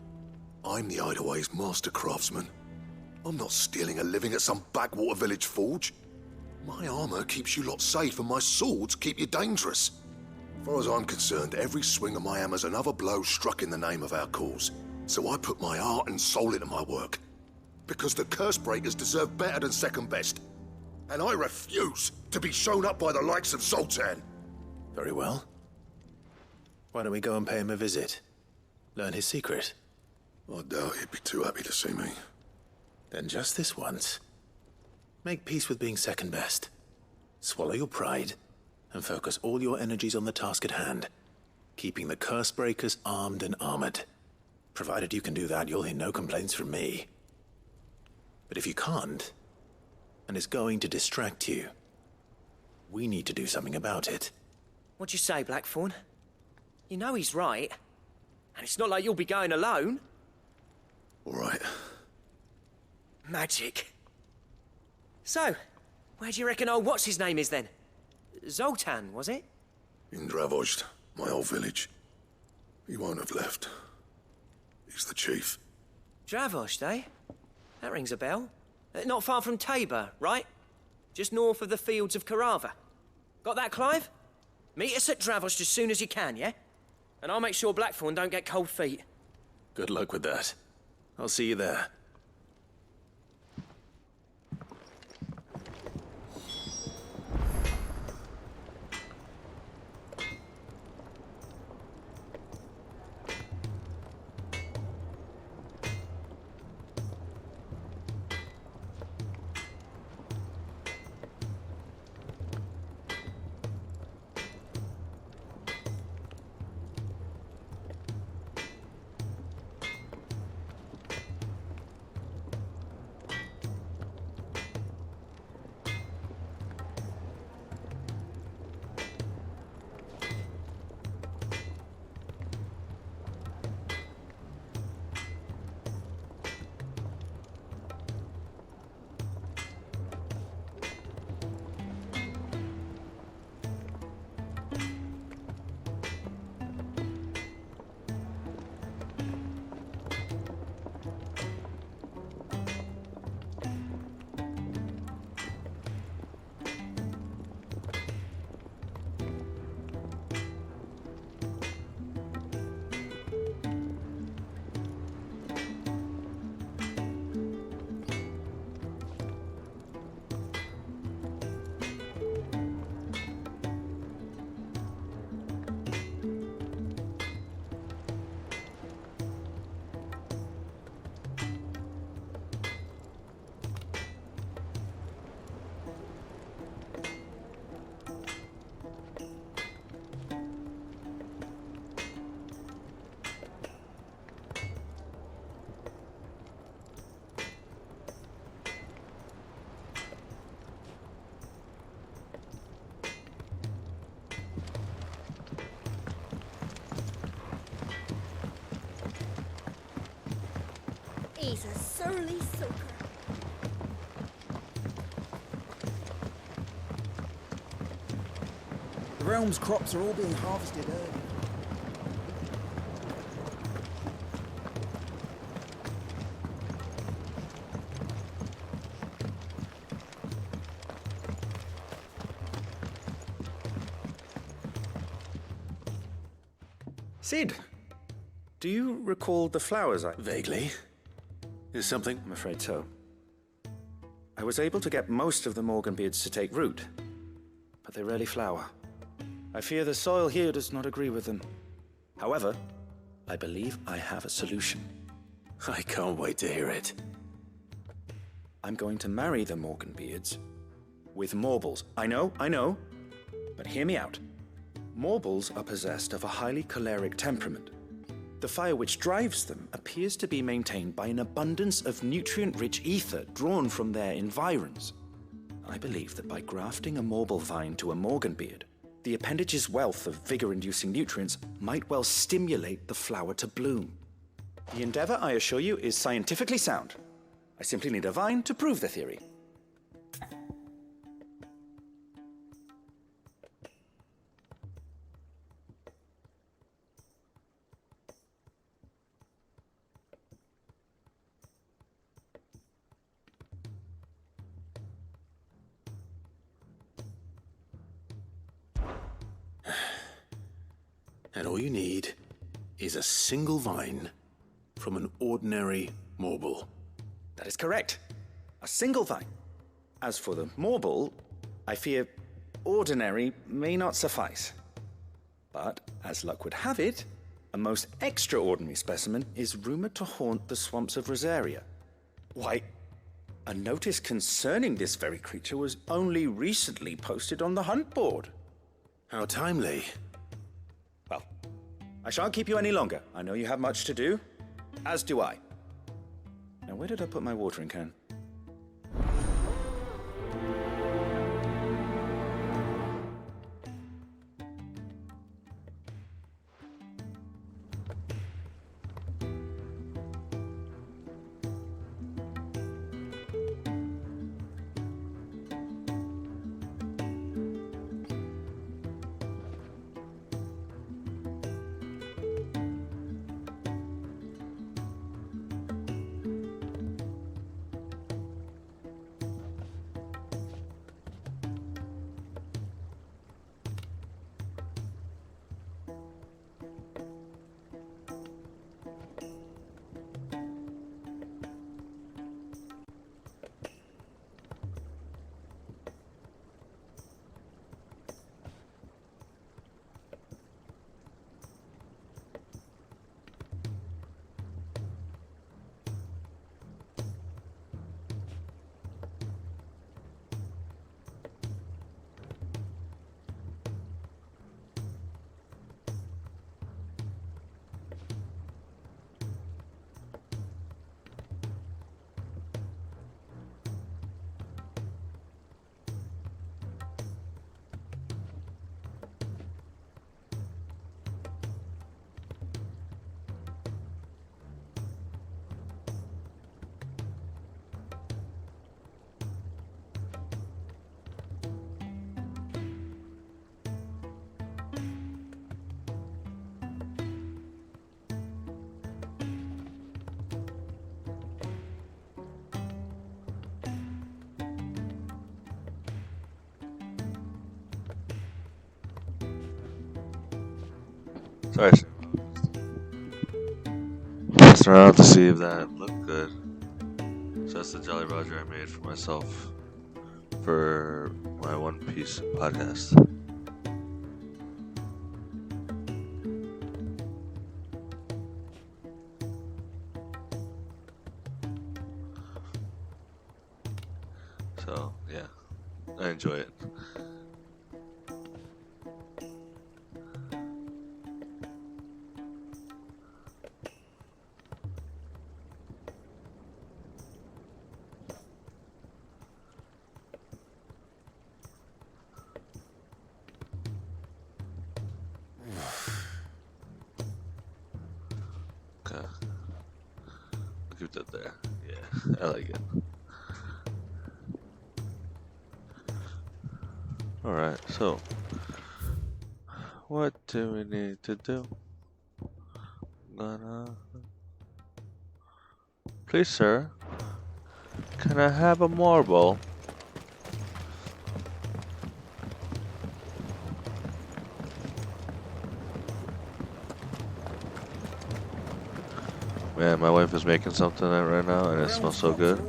I'm the Hideaway's master craftsman. I'm not stealing a living at some backwater village forge. My armor keeps you lot safe and my swords keep you dangerous. As far as I'm concerned, every swing of my hammer's another blow struck in the name of our cause. So I put my heart and soul into my work. Because the curse breakers deserve better than second best. And I refuse to be shown up by the likes of Zoltan. Very well. Why don't we go and pay him a visit? Learn his secret. I doubt he'd be too happy to see me. Then just this once. Make peace with being second best. Swallow your pride and focus all your energies on the task at hand. Keeping the curse breakers armed and armored. Provided you can do that, you'll hear no complaints from me. But if you can't, and it's going to distract you, we need to do something about it. What'd you say, Blackthorn? You know he's right. And it's not like you'll be going alone. All right. Magic. So, where do you reckon old what's-his-name is then? Zoltan, was it? In Dravozd, my old village. He won't have left. He's the chief. Dravozd, eh? That rings a bell. Not far from Tabor, right? Just north of the fields of Carava. Got that, Clive? Meet us at Dravozd as soon as you can, yeah? And I'll make sure Blackthorn don't get cold feet. Good luck with that. I'll see you there. He's a surly soaker. The realm's crops are all being harvested early. Sid, do you recall the flowers I... Vaguely. Is something... I'm afraid so. I was able to get most of the Morganbeards to take root, but they rarely flower. I fear the soil here does not agree with them. However, I believe I have a solution. I can't wait to hear it. I'm going to marry the Morganbeards with Morbles. I know, but hear me out. Morbles are possessed of a highly choleric temperament. The fire which drives them appears to be maintained by an abundance of nutrient-rich ether drawn from their environs. I believe that by grafting a Morble vine to a Morganbeard, the appendage's wealth of vigor-inducing nutrients might well stimulate the flower to bloom. The endeavor, I assure you, is scientifically sound. I simply need a vine to prove the theory. And all you need is a single vine from an ordinary Morble. That is correct. A single vine. As for the Morble, I fear ordinary may not suffice. But, as luck would have it, a most extraordinary specimen is rumored to haunt the swamps of Rosaria. Why, a notice concerning this very creature was only recently posted on the hunt board. How timely. Well, I shan't keep you any longer. I know you have much to do, as do I. Now, where did I put my watering can? Sorry. Messing around to see if that looked good. So that's the Jolly Roger I made for myself for my One Piece podcast. So, yeah, I enjoy it. Okay. I'll keep that there. Yeah, I like it. Alright, so what do we need to do? Please, sir, can I have a marble? Man, my wife is making something right now and it smells so good.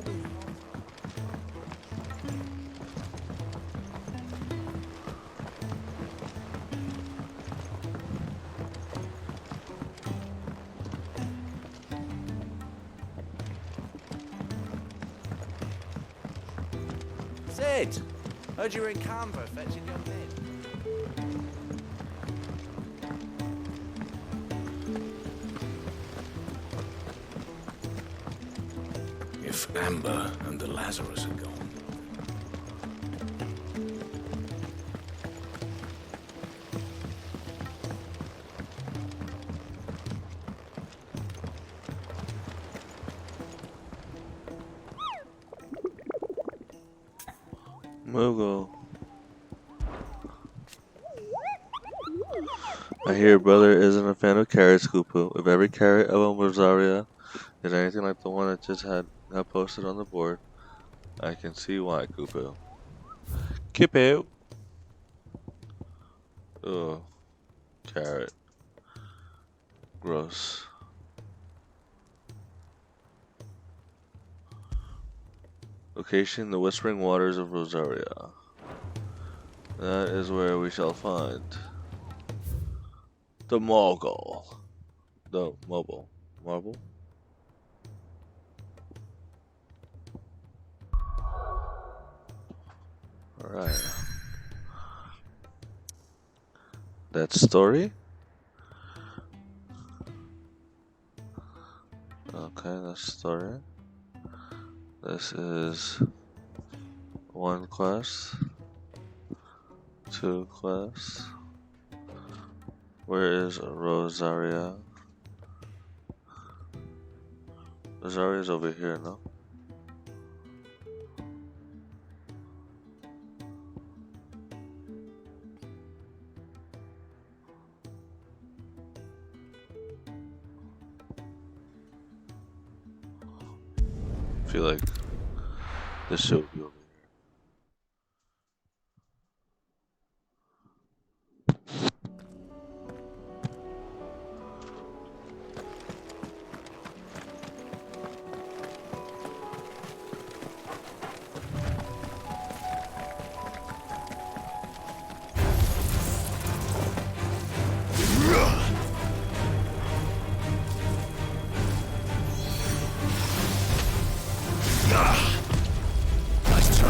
Sid! Heard you were in Canva fetching your men. If Amber and the Lazarus are gone. Mughal. I hear brother isn't a fan of carrots, Kupu. If every carrot of a Rosaria is anything like the one that just got posted on the board, I can see why, Kupu. Kupu! Ugh. Carrot. Gross. Location: the Whispering Waters of Rosaria. That is where we shall find the Mogul. The mobile. Marble? Alright. That story? Okay, that's story. This is one quest. Two quests. Where is Rosaria? Rosaria's over here, no? I feel like this should be over here. Nice try.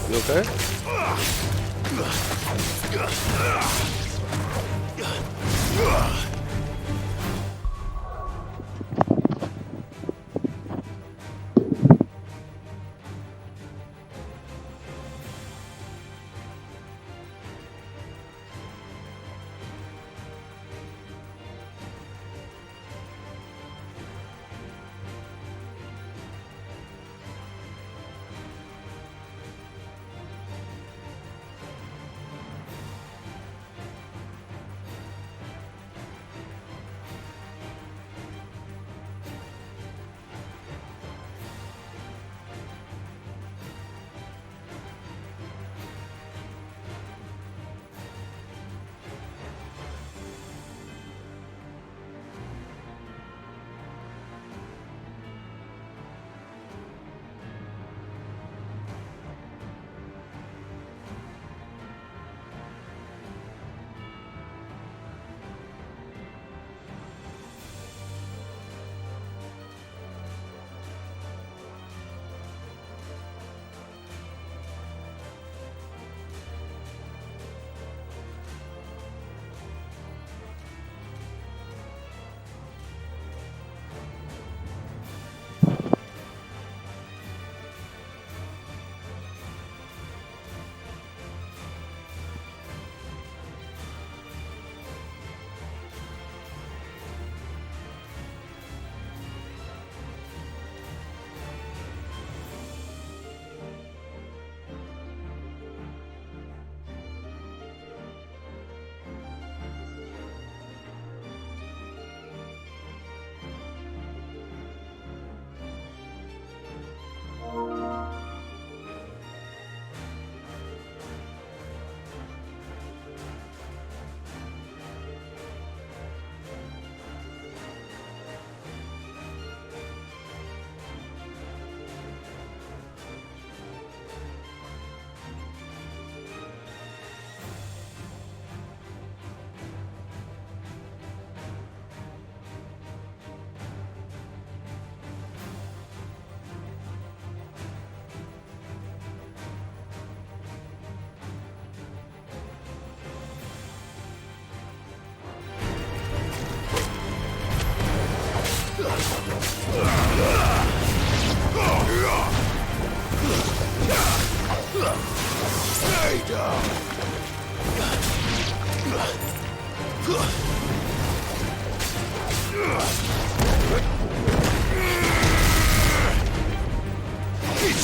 You okay?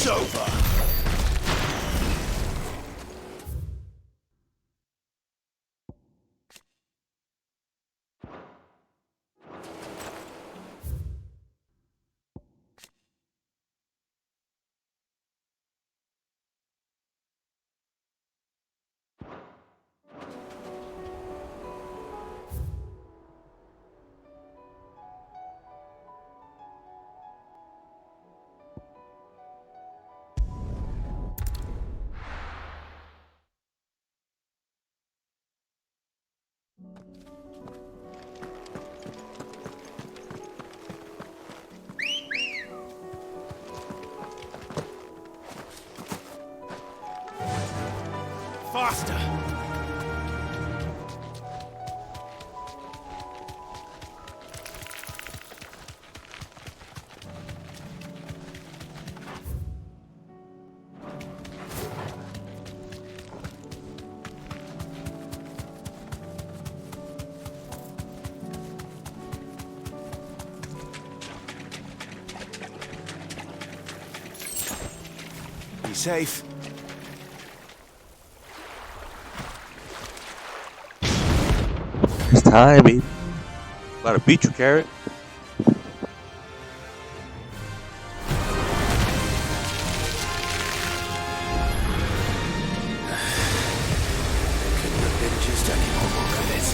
It's over. Faster! Be safe. It's time, baby. About to beat you, Carrot. Couldn't have been just any more of it.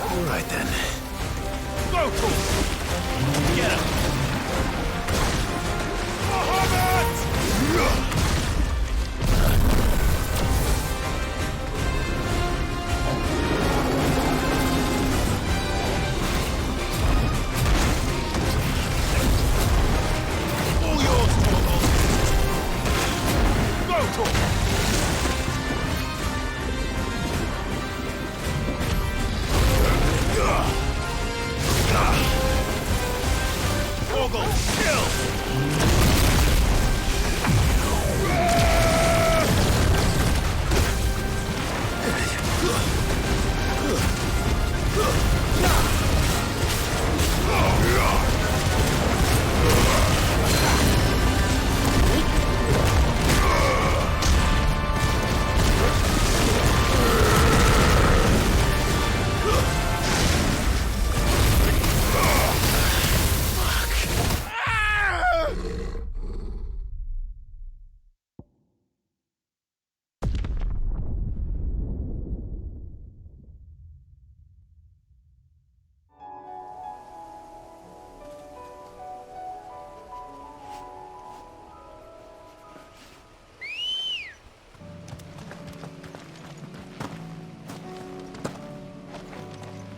All right then. Go, Cool! Get him! All yours, Torgal! Go, Torgal! Torgal, kill!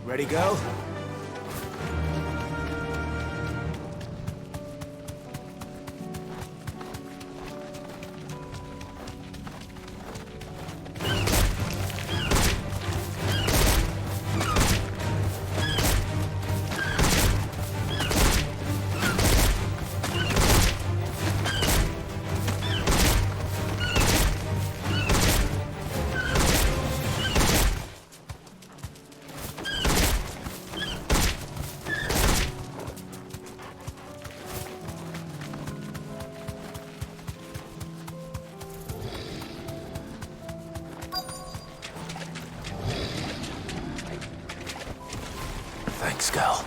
Ready, go? Thanks, Gal.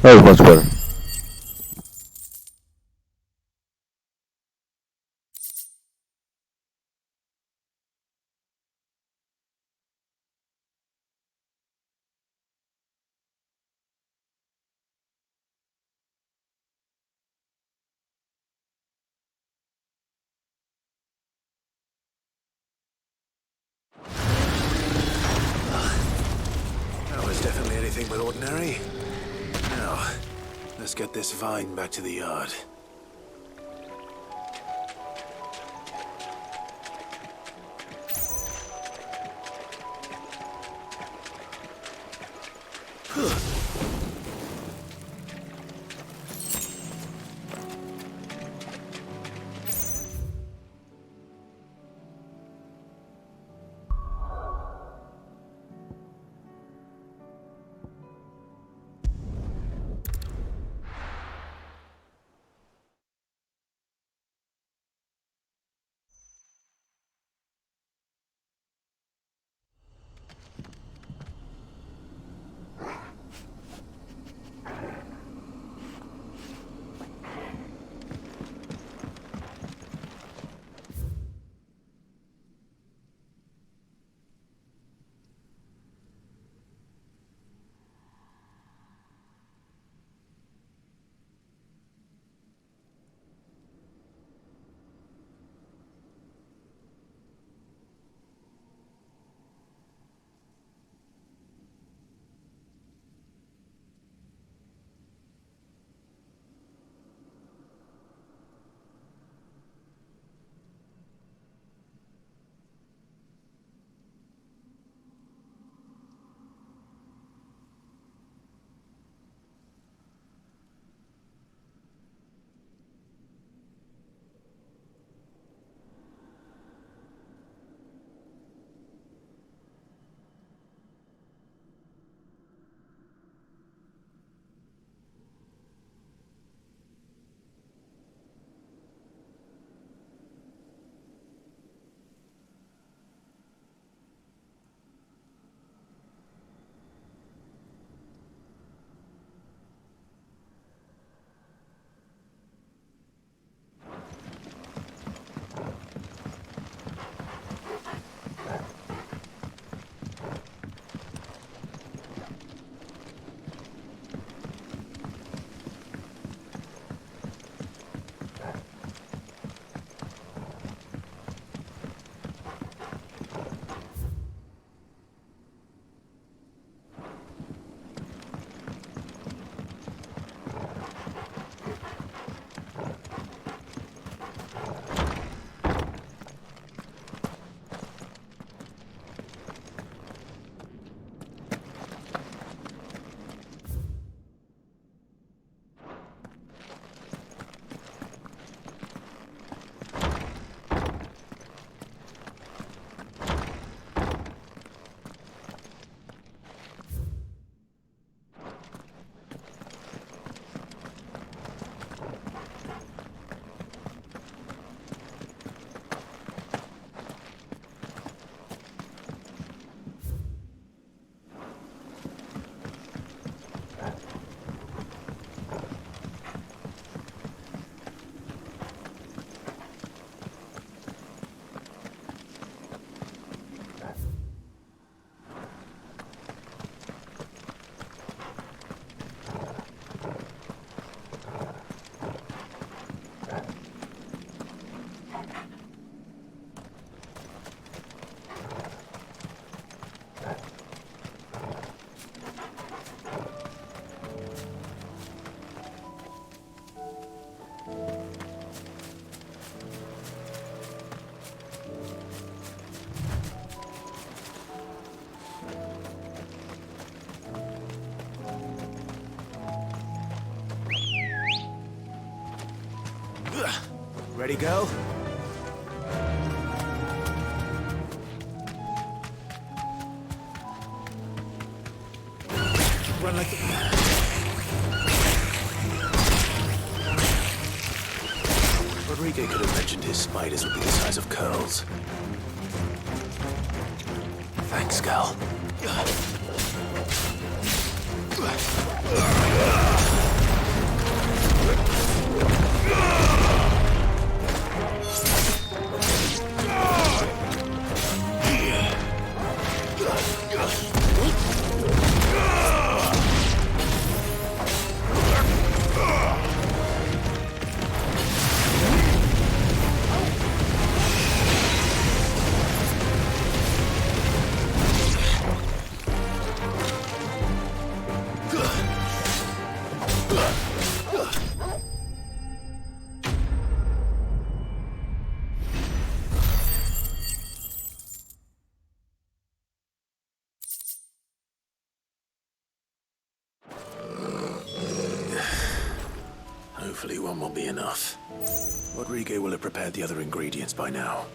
That was much better. That was definitely anything but ordinary. Now, let's get this vine back to the yard. Ready, go? Run like the... Rodriguez could have mentioned his spiders would be the size of curls. Thanks, Gal. Hopefully one will be enough. Rodrigo will have prepared the other ingredients by now.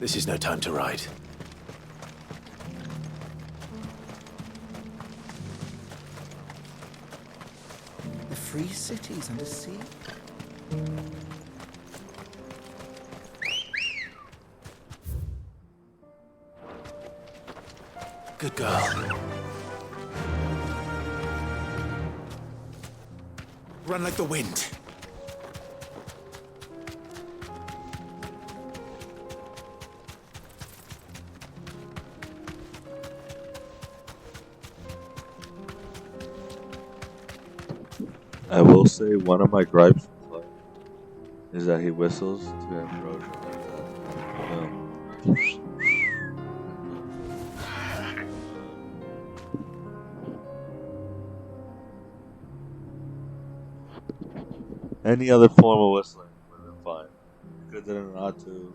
This is no time to ride. The free cities under sea? Good girl. Run like the wind. I will say one of my gripes with Clive is that he whistles to ambrosia like that. Any other form of whistling would have been fine. You could have done a nod to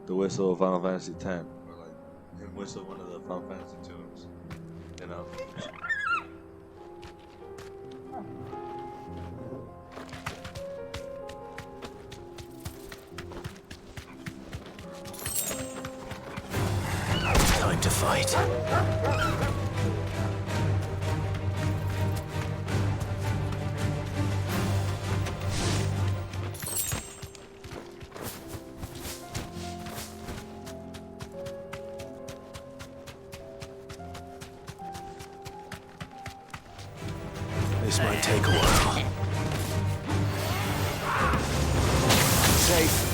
the whistle of Final Fantasy X, or like him whistle one of the Final Fantasy tunes, you know. Time to fight. This might take a while. Safe.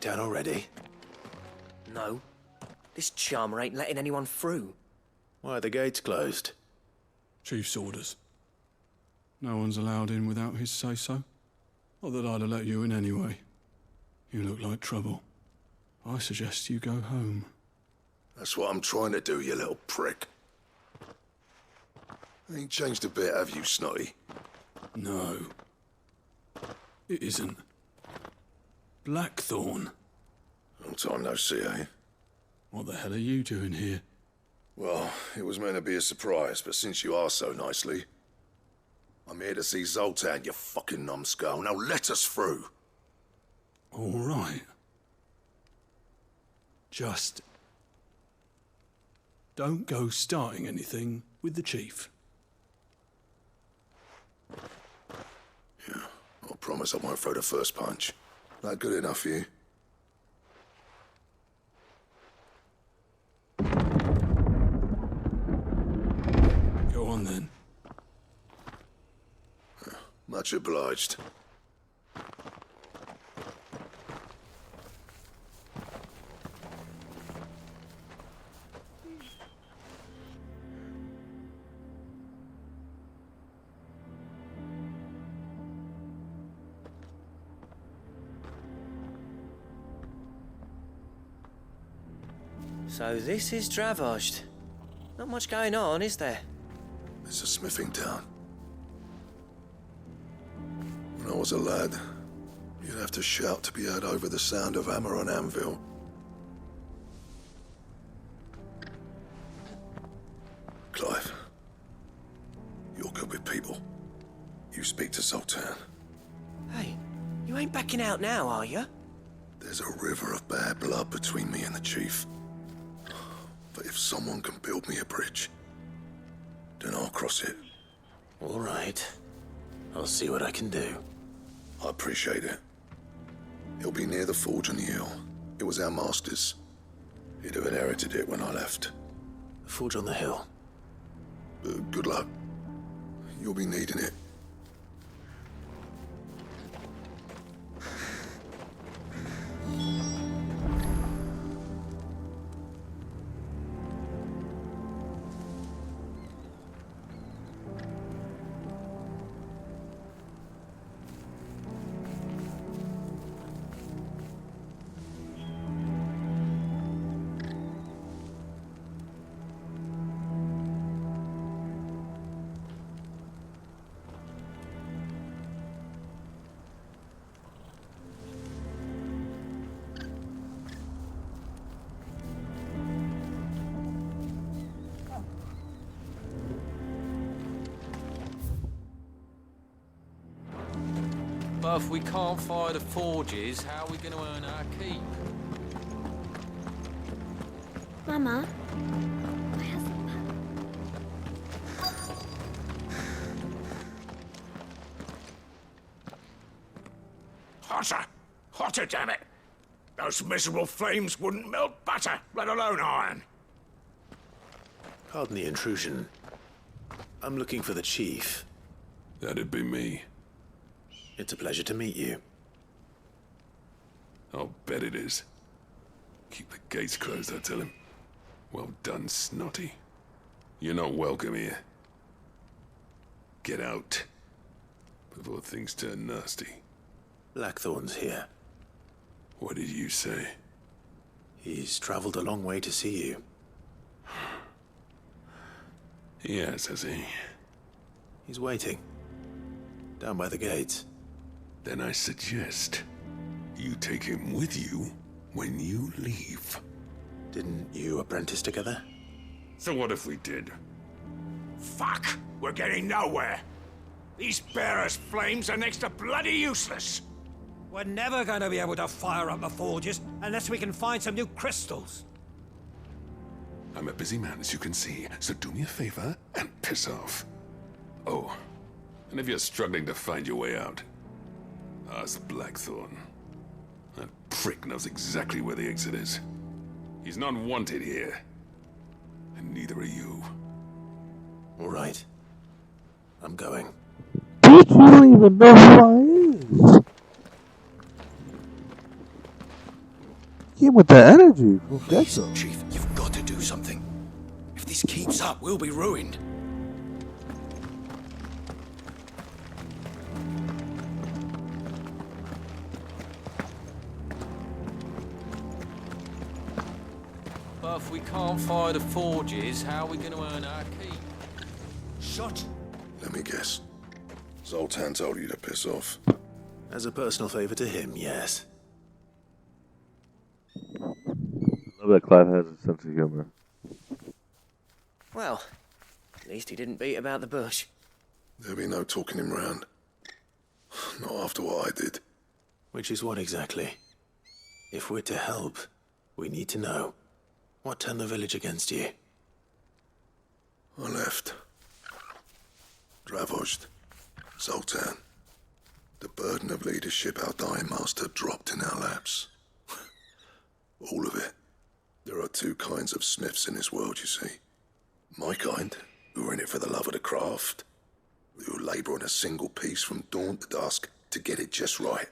breakdown already? No. This charmer ain't letting anyone through. Why are the gates closed? Chief's orders. No one's allowed in without his say-so. Not that I'd have let you in anyway. You look like trouble. I suggest you go home. That's what I'm trying to do, you little prick. Ain't changed a bit, have you, Snotty? No. It isn't. Blackthorn. Long time no see, eh? What the hell are you doing here? Well, it was meant to be a surprise, but since you are so nicely, I'm here to see Zoltan, you fucking numbskull. Now let us through. All right. Just don't go starting anything with the chief. Yeah, I promise I won't throw the first punch. That good enough for you? Go on then. Much obliged. So this is Dravaged. Not much going on, is there? It's a smithing town. When I was a lad, you'd have to shout to be heard over the sound of hammer on anvil. Clive, you're good with people. You speak to Zoltan. Hey, you ain't backing out now, are you? There's a river of bad blood between me and the chief. But if someone can build me a bridge, then I'll cross it. All right. I'll see what I can do. I appreciate it. It'll be near the forge on the hill. It was our master's. He'd have inherited it when I left. The forge on the hill? Good luck. You'll be needing it. But if we can't fire the forges, how are we going to earn our keep? Mama, Hotter! Hotter, damn it! Those miserable flames wouldn't melt butter, let alone iron. Pardon the intrusion. I'm looking for the chief. That'd be me. It's a pleasure to meet you. I'll bet it is. Keep the gates closed, I tell him. Well done, Snotty. You're not welcome here. Get out before things turn nasty. Blackthorn's here. What did you say? He's traveled a long way to see you. Yes, has he? He's waiting. Down by the gates. Then I suggest you take him with you when you leave. Didn't you apprentice together? So what if we did? Fuck! We're getting nowhere. These bearers' flames are next to bloody useless. We're never going to be able to fire up the forges unless we can find some new crystals. I'm a busy man, as you can see, so do me a favor and piss off. Oh, and if you're struggling to find your way out, ask Blackthorn. That prick knows exactly where the exit is. He's not wanted here. And neither are you. All right. I'm going. Bitch, you don't even know who I is. Came with that energy. We'll get Please, some. Chief, you've got to do something. If this keeps up, we'll be ruined. But if we can't fire the forges, how are we going to earn our keep? Shut. Let me guess. Zoltan told you to piss off. As a personal favor to him, yes. I love that Clive has a sense of humor. Well, at least he didn't beat about the bush. There'll be no talking him round. Not after what I did. Which is what exactly? If we're to help, we need to know. What turned the village against you? I left. Dravozd. Zoltan. The burden of leadership our dying master dropped in our laps. All of it. There are two kinds of smiths in this world, you see. My kind, who are in it for the love of the craft, who labour on a single piece from dawn to dusk to get it just right.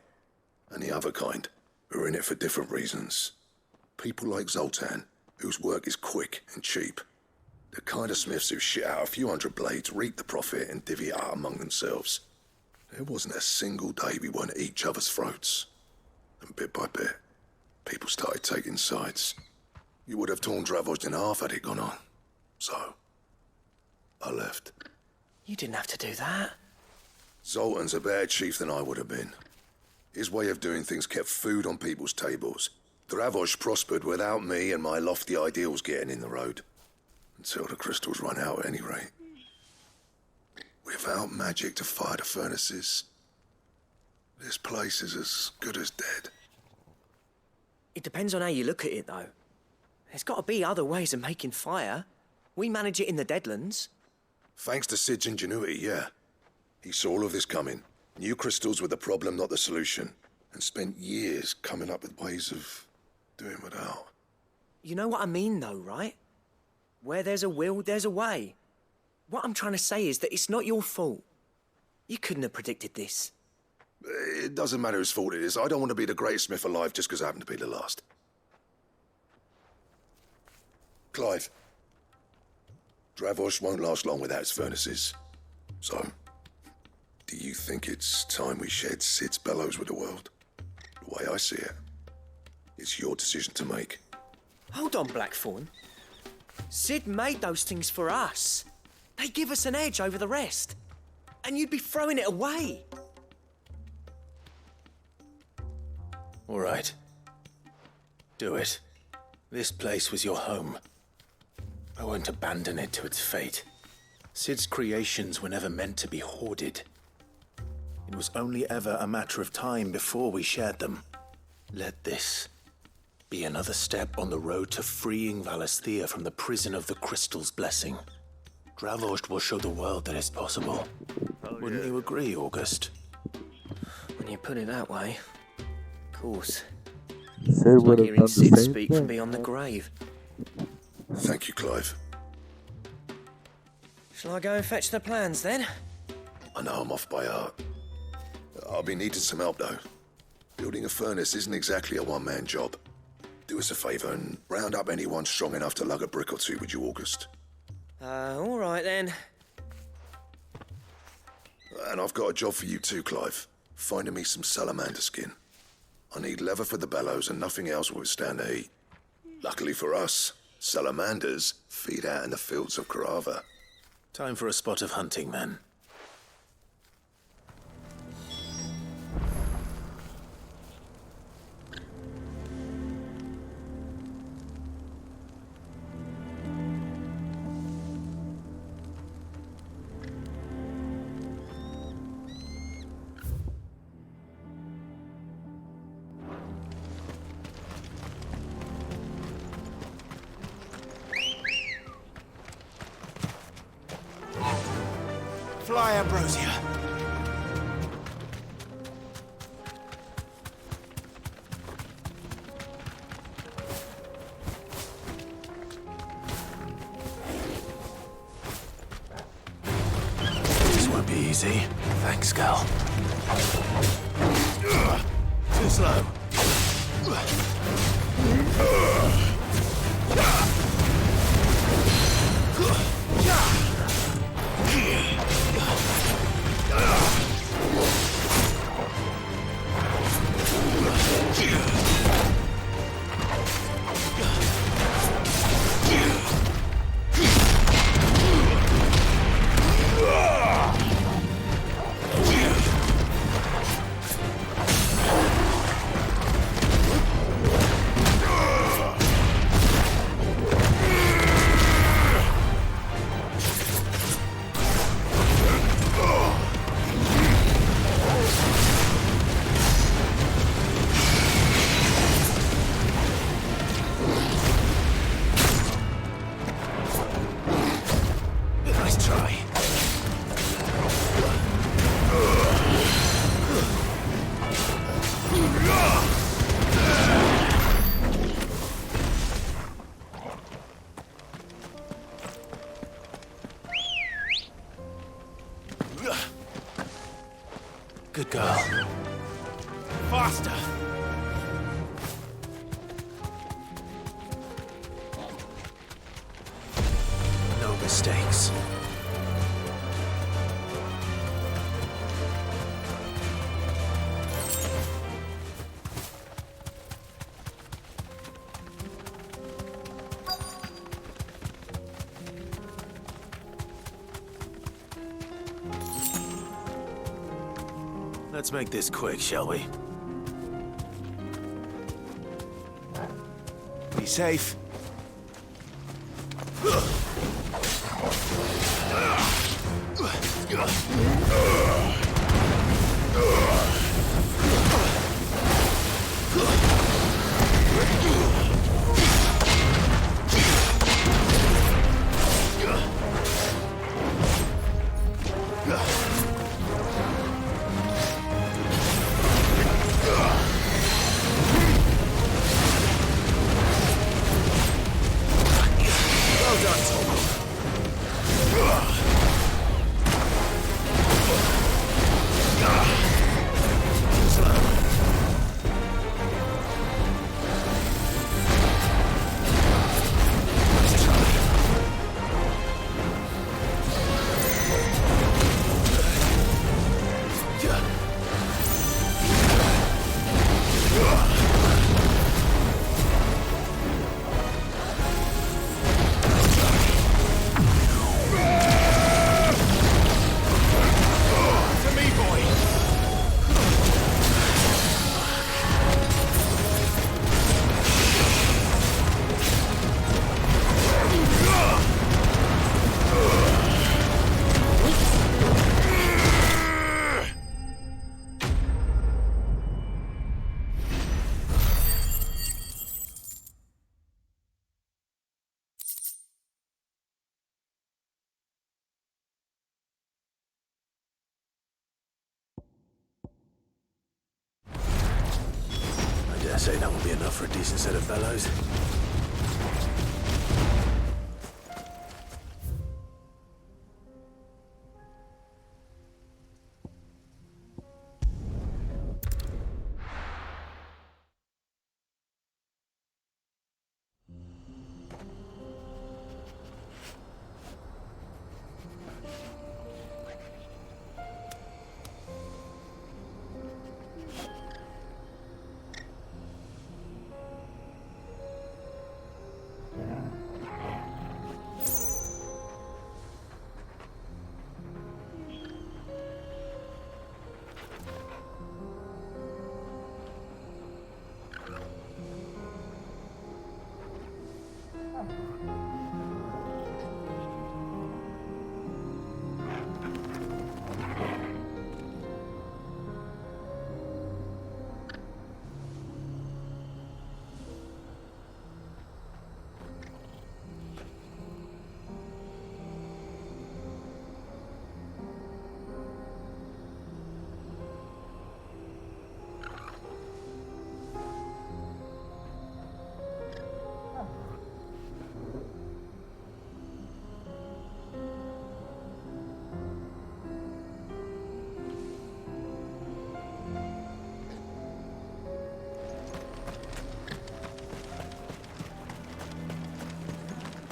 And the other kind, who are in it for different reasons. People like Zoltan, whose work is quick and cheap. The kind of smiths who shit out a few hundred blades, reap the profit, and divvy it out among themselves. There wasn't a single day we weren't at each other's throats. And bit by bit, people started taking sides. You would have torn Dravozd in half had it gone on. So, I left. You didn't have to do that. Zoltan's a better chief than I would have been. His way of doing things kept food on people's tables. Dravozd prospered without me and my lofty ideals getting in the road. Until the crystals run out at any rate. Without magic to fire the furnaces, this place is as good as dead. It depends on how you look at it, though. There's got to be other ways of making fire. We manage it in the Deadlands. Thanks to Sid's ingenuity, yeah. He saw all of this coming. Knew crystals were the problem, not the solution. And spent years coming up with ways of doing without. You know what I mean, though, right? Where there's a will, there's a way. What I'm trying to say is that it's not your fault. You couldn't have predicted this. It doesn't matter whose fault it is. I don't want to be the greatest smith alive just because I happen to be the last. Clive. Dravozd won't last long without its furnaces. So, do you think it's time we shared Sid's bellows with the world? The way I see it, it's your decision to make. Hold on, Blackthorn. Sid made those things for us. They give us an edge over the rest. And you'd be throwing it away. All right. Do it. This place was your home. I won't abandon it to its fate. Sid's creations were never meant to be hoarded. It was only ever a matter of time before we shared them. Let this be another step on the road to freeing Valisthea from the prison of the Crystal's blessing. Dravozd will show the world that it's possible. Wouldn't you agree, August? When you put it that way, of course. Sid It's would like have hearing done the Sid same speak thing. from beyond the grave. Thank you, Clive. Shall I go and fetch the plans, then? I know I'm off by heart. I'll be needing some help, though. Building a furnace isn't exactly a one-man job. Do us a favour and round up anyone strong enough to lug a brick or two with you, August. All right, then. And I've got a job for you too, Clive. Finding me some salamander skin. I need leather for the bellows and nothing else will withstand the heat. Luckily for us, salamanders feed out in the fields of Carava. Time for a spot of hunting, then. Fly, Ambrosia. This won't be easy. Thanks, girl. Too slow. Good girl. Faster! No mistakes. Let's make this quick, shall we? Be safe. I dare say that will be enough for a decent set of fellows.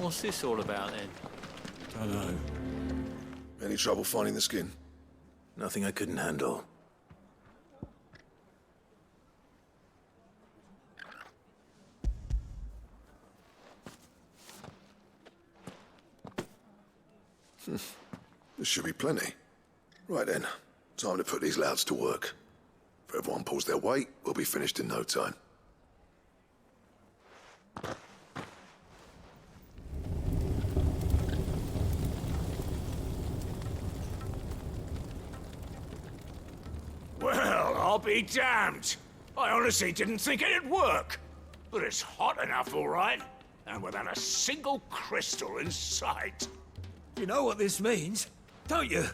What's this all about then? Dunno. Any trouble finding the skin? Nothing I couldn't handle. This should be plenty. Right then, time to put these louds to work. If everyone pulls their weight, we'll be finished in no time. Well, I'll be damned. I honestly didn't think it'd work. But it's hot enough, all right. And without a single crystal in sight. You know what this means, don't you?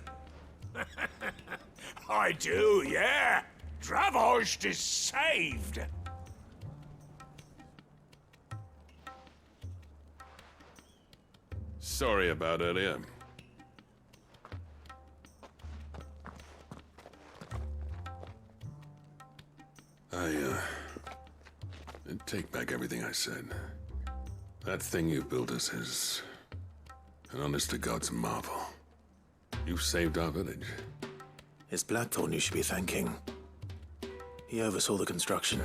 I do, yeah. Dravost is saved. Sorry about earlier. I take back everything I said. That thing you built us is an honest-to-God's marvel. You've saved our village. It's Blackthorn you should be thanking. He oversaw the construction.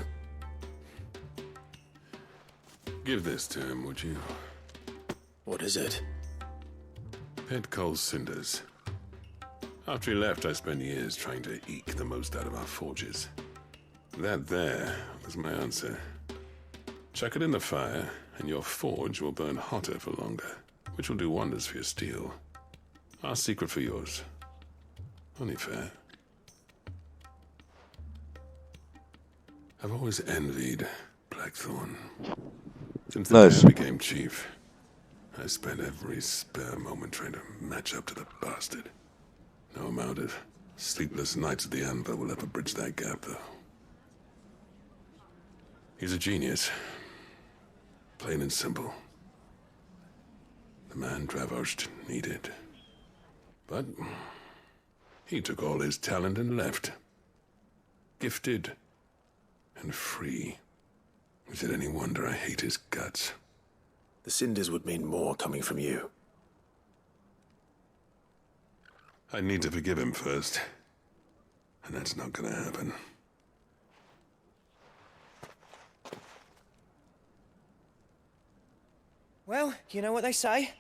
Give this to him, would you? What is it? Pet Cole's cinders. After he left, I spent years trying to eke the most out of our forges. That there was my answer. Chuck it in the fire, and your forge will burn hotter for longer, which will do wonders for your steel. Our secret for yours. Only fair. I've always envied Blackthorn. Since the day I became chief, I spent every spare moment trying to match up to the bastard. No amount of sleepless nights at the anvil will ever bridge that gap, though. He's a genius. Plain and simple. The man Dravost needed. But he took all his talent and left. Gifted and free. Is it any wonder I hate his guts? The cinders would mean more coming from you. I need to forgive him first. And that's not gonna happen. Well, you know what they say.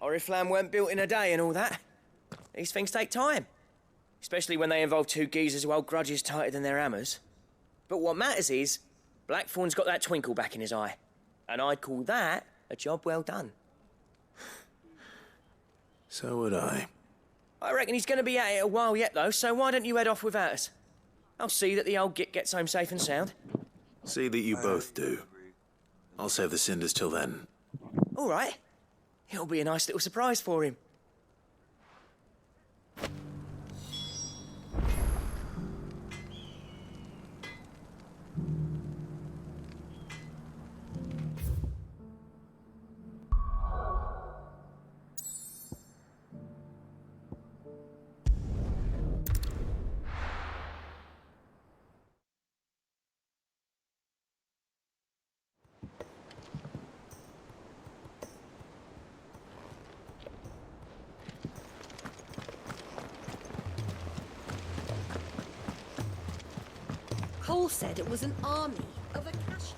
Oriflamme weren't built in a day and all that. These things take time. Especially when they involve two geezers who hold grudges tighter than their hammers. But what matters is, Blackthorn's got that twinkle back in his eye. And I'd call that a job well done. So would I. I reckon he's going to be at it a while yet, though, so why don't you head off without us? I'll see that the old git gets home safe and sound. See that you both do. I'll save the cinders till then. All right. It'll be a nice little surprise for him. Cole said it was an army of Akashi.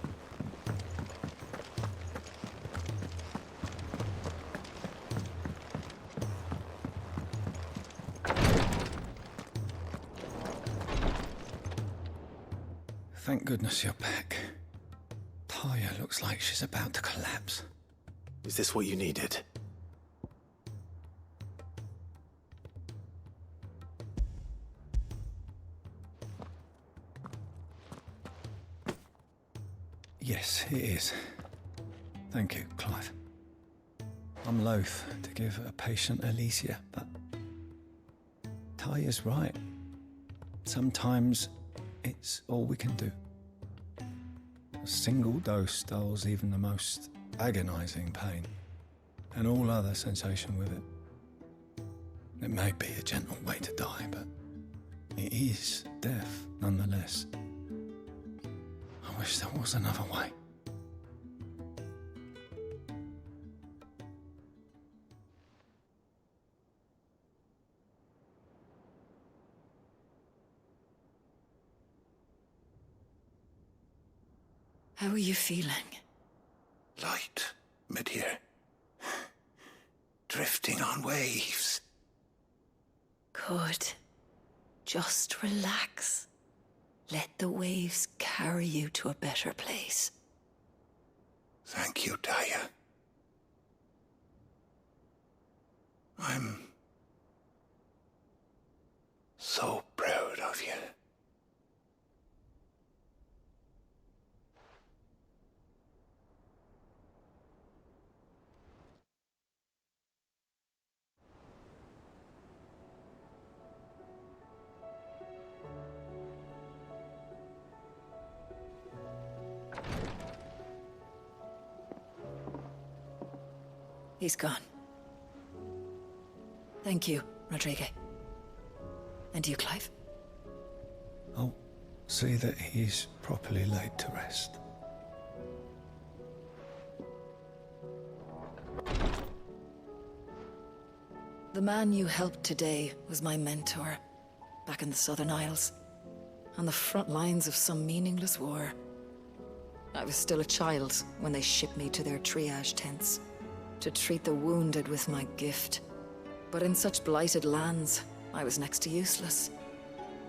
Thank goodness you're back. Taya looks like she's about to collapse. Is this what you needed? Yes, it is. Thank you, Clive. I'm loath to give a patient Alicia, but Taya's right. Sometimes it's all we can do. A single dose dulls even the most agonizing pain, and all other sensation with it. It may be a gentle way to die, but it is death nonetheless. I wish there was another way. How are you feeling? Light, mid-here. Drifting on waves. Good. Just relax. Let the waves carry you to a better place. Thank you, Daya. I'm so proud of you. He's gone. Thank you, Rodrigue. And you, Clive? I'll see that he's properly laid to rest. The man you helped today was my mentor, back in the Southern Isles, on the front lines of some meaningless war. I was still a child when they shipped me to their triage tents, to treat the wounded with my gift. But in such blighted lands, I was next to useless.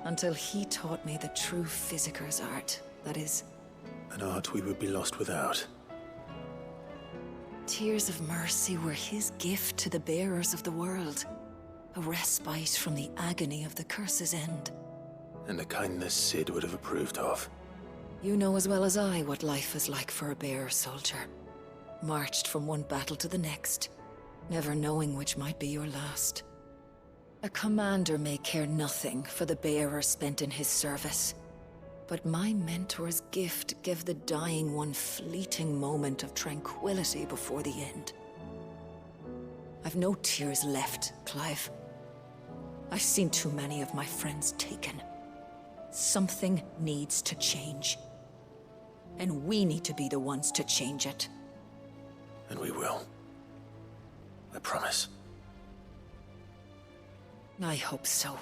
Until he taught me the true physicker's art, that is. An art we would be lost without. Tears of mercy were his gift to the bearers of the world. A respite from the agony of the curse's end. And a kindness Sid would have approved of. You know as well as I what life is like for a bearer soldier. Marched from one battle to the next, never knowing which might be your last. A commander may care nothing for the bearer spent in his service, but my mentor's gift gave the dying one fleeting moment of tranquility before the end. I've no tears left, Clive. I've seen too many of my friends taken. Something needs to change. And we need to be the ones to change it. And we will. I promise. I hope so.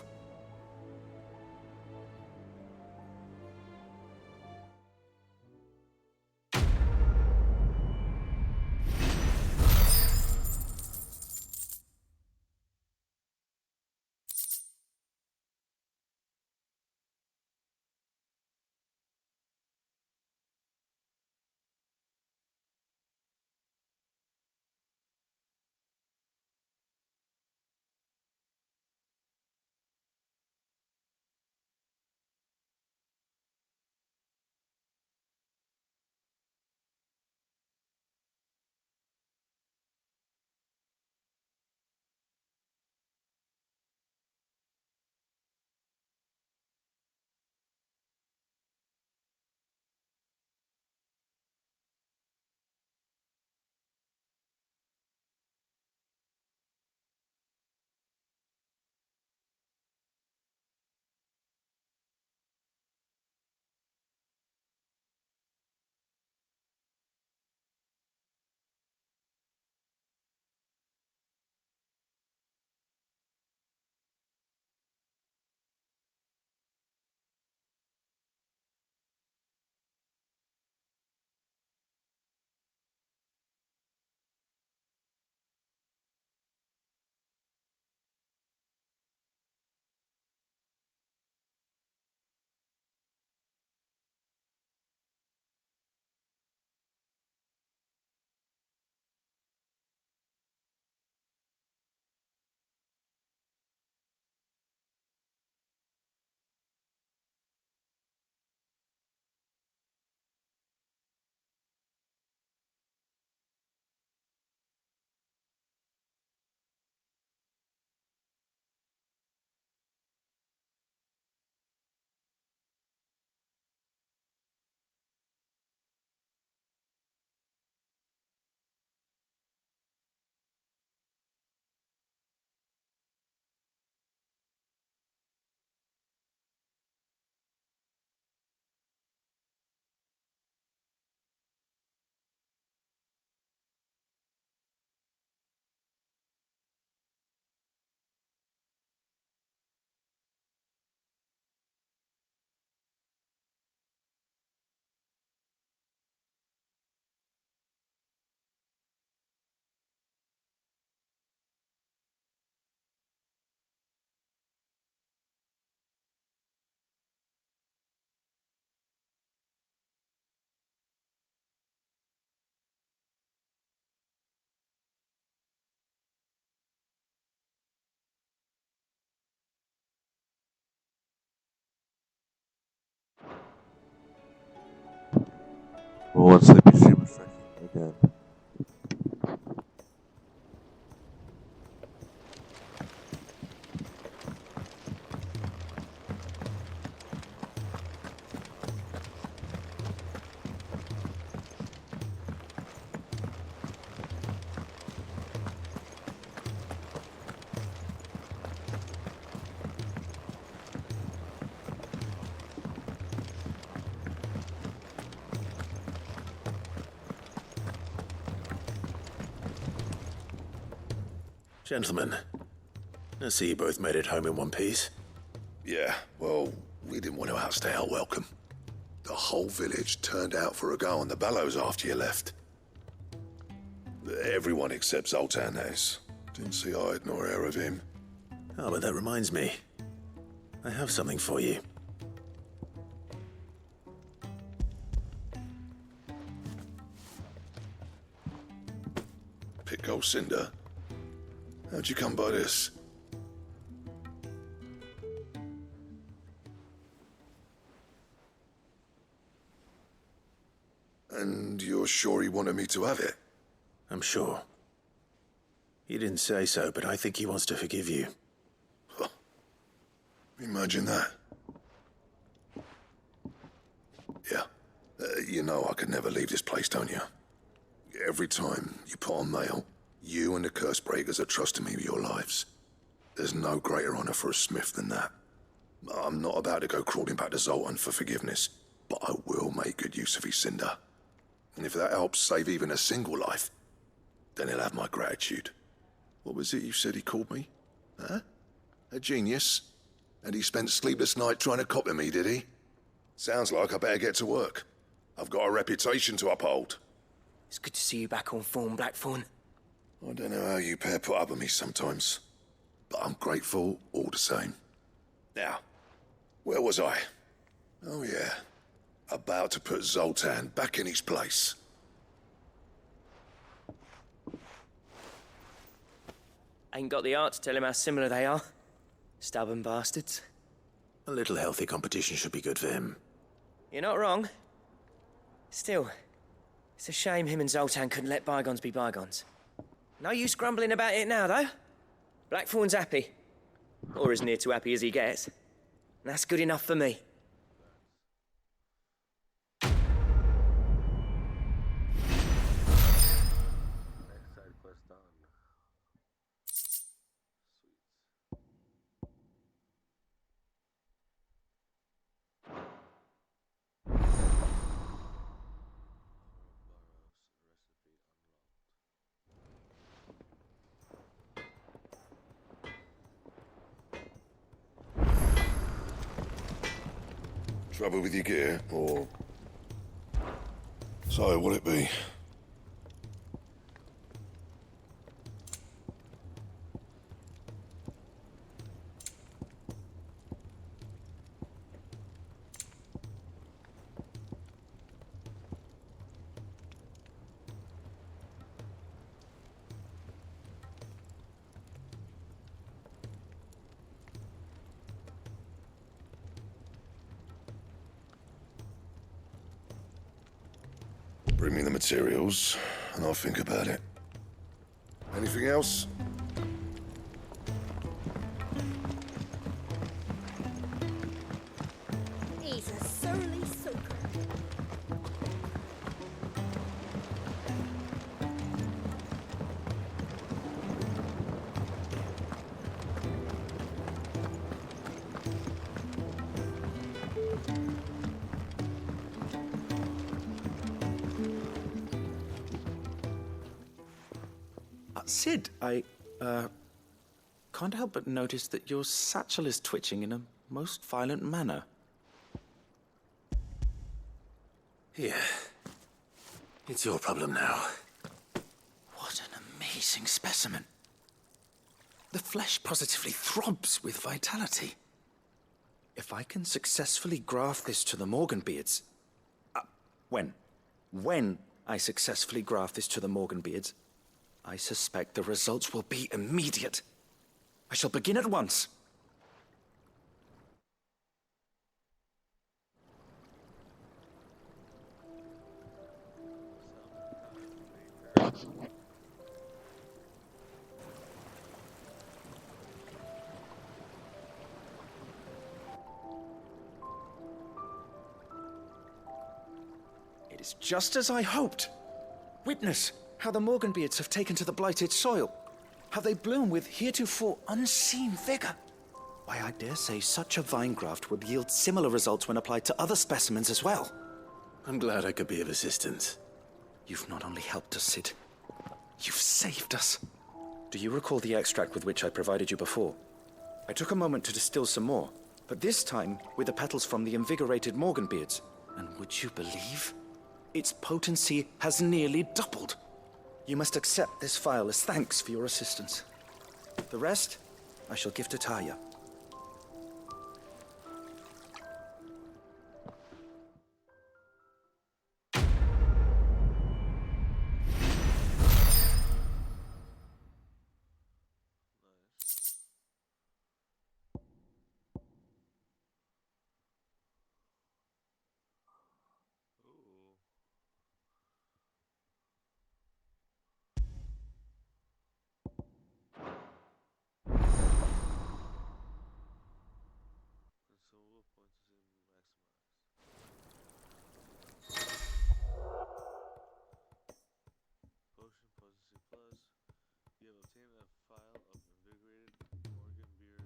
One sleepy stream refreshing again. Gentlemen, I see you both made it home in one piece. Yeah, well, we didn't want to outstay our welcome. The whole village turned out for a go on the bellows after you left. Everyone except Zoltan has. Didn't see hide nor hair of him. Oh, but that reminds me. I have something for you. Pick Cinder. How'd you come by this? And you're sure he wanted me to have it? I'm sure. He didn't say so, but I think he wants to forgive you. Huh. Imagine that. Yeah. You know I could never leave this place, don't you? Every time you put on mail, you and the curse breakers are trusting me with your lives. There's no greater honor for a smith than that. I'm not about to go crawling back to Zoltan for forgiveness, but I will make good use of his cinder. And if that helps save even a single life, then he'll have my gratitude. What was it you said he called me? Huh? A genius? And he spent sleepless night trying to copy me, did he? Sounds like I better get to work. I've got a reputation to uphold. It's good to see you back on form, Blackthorn. I don't know how you pair put up with me sometimes, but I'm grateful all the same. Now, where was I? Oh yeah, about to put Zoltan back in his place. Ain't got the art to tell him how similar they are. Stubborn bastards. A little healthy competition should be good for him. You're not wrong. Still, it's a shame him and Zoltan couldn't let bygones be bygones. No use grumbling about it now, though. Blackthorn's happy. Or as near to happy as he gets. And that's good enough for me. Trouble with your gear, or... So, what'll it be? Bring me the materials, and I'll think about it. Anything else? He's a surly soaker. Sid, I can't help but notice that your satchel is twitching in a most violent manner. Here. It's your problem now. What an amazing specimen. The flesh positively throbs with vitality. If I can successfully graft this to the Morganbeards... When I successfully graft this to the Morganbeards, I suspect the results will be immediate. I shall begin at once. It's just as I hoped. Witness how the Morganbeards have taken to the blighted soil. How they bloom with heretofore unseen vigor. Why, I dare say such a vine graft would yield similar results when applied to other specimens as well. I'm glad I could be of assistance. You've not only helped us, Sid, you've saved us. Do you recall the extract with which I provided you before? I took a moment to distill some more, but this time with the petals from the invigorated Morganbeards. And would you believe? Its potency has nearly doubled. You must accept this vial as thanks for your assistance. The rest, I shall give to Taya. Potion potency plus. You have obtained a file of invigorated Morgan beard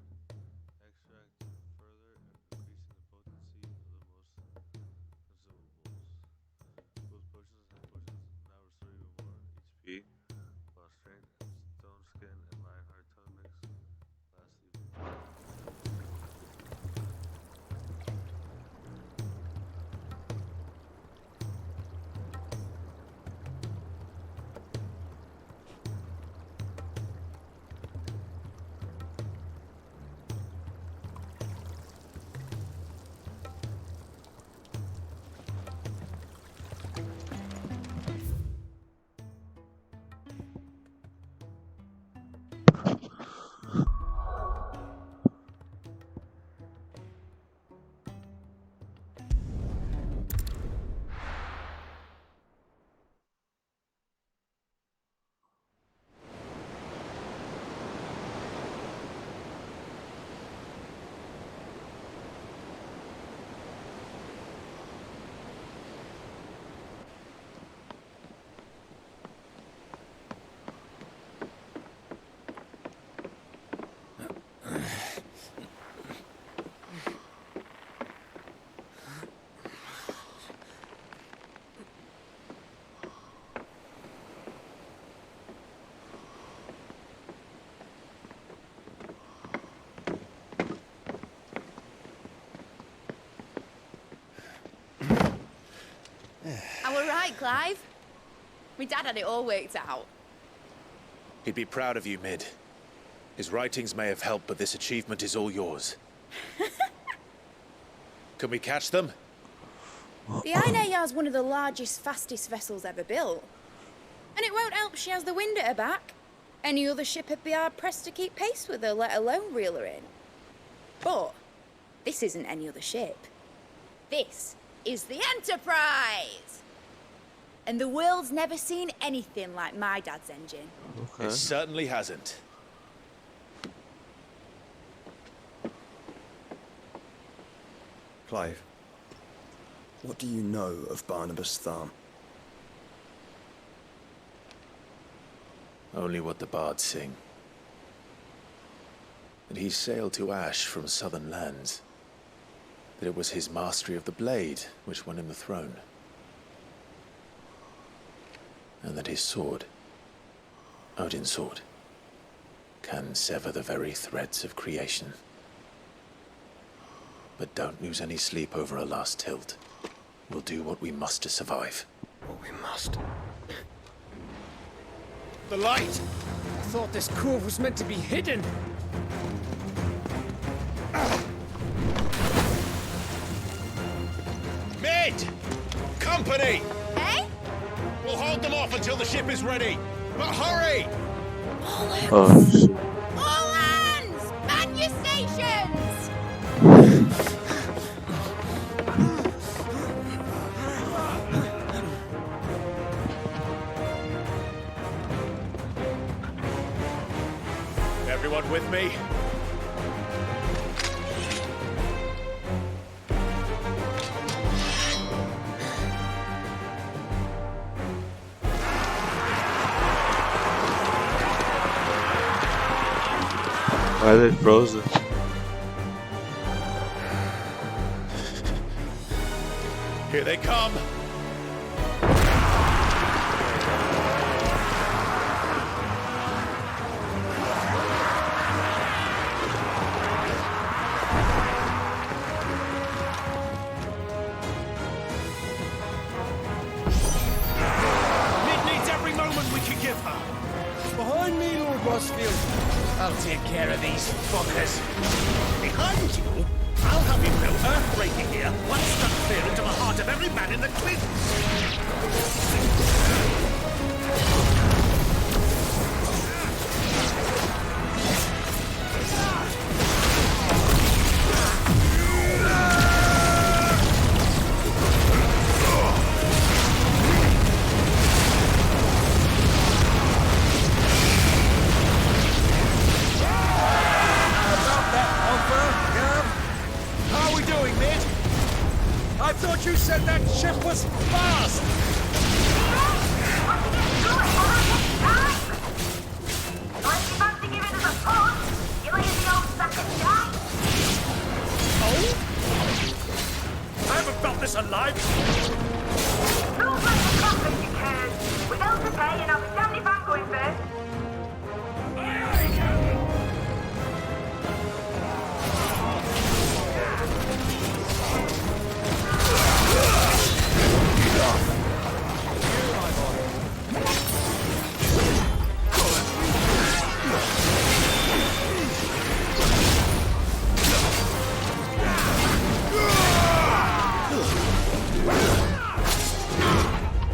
extract, further increasing the potency of the most consumables. Both potions and potions now restore even more HP, while strength and stone skin and lionheart tonics last even more. I were right, Clive. My dad had it all worked out. He'd be proud of you, Mid. His writings may have helped, but this achievement is all yours. Can we catch them? The Ainayar's one of the largest, fastest vessels ever built. And it won't help she has the wind at her back. Any other ship would be hard-pressed to keep pace with her, let alone reel her in. But this isn't any other ship. This is the Enterprise! And the world's never seen anything like my dad's engine. Okay. It certainly hasn't. Clive, what do you know of Barnabas Tharm? Only what the bards sing. That he sailed to Ash from southern lands. That it was his mastery of the blade which won him the throne. And that his sword, Odin's sword, can sever the very threads of creation. But don't lose any sleep over a last tilt. We'll do what we must to survive. What we must. The light! I thought this cove was meant to be hidden. Mid! Company! Eh? We'll hold them off until the ship is ready. But hurry! Oh, shit. All hands! Man your stations! Everyone with me? Why are they frozen? Here they come! Mid needs every moment we can give her. Behind me, Lord Rosfield. I'll take care of these fuckers. Behind you? I'll have you know earthbreaking here once struck clear into the heart of every man in the twins. How are we doing, mate? I thought you said that ship was fast! I haven't felt this alive! Rules like the compass, you can. With bills to pay, and I'll be damned if I'm going first.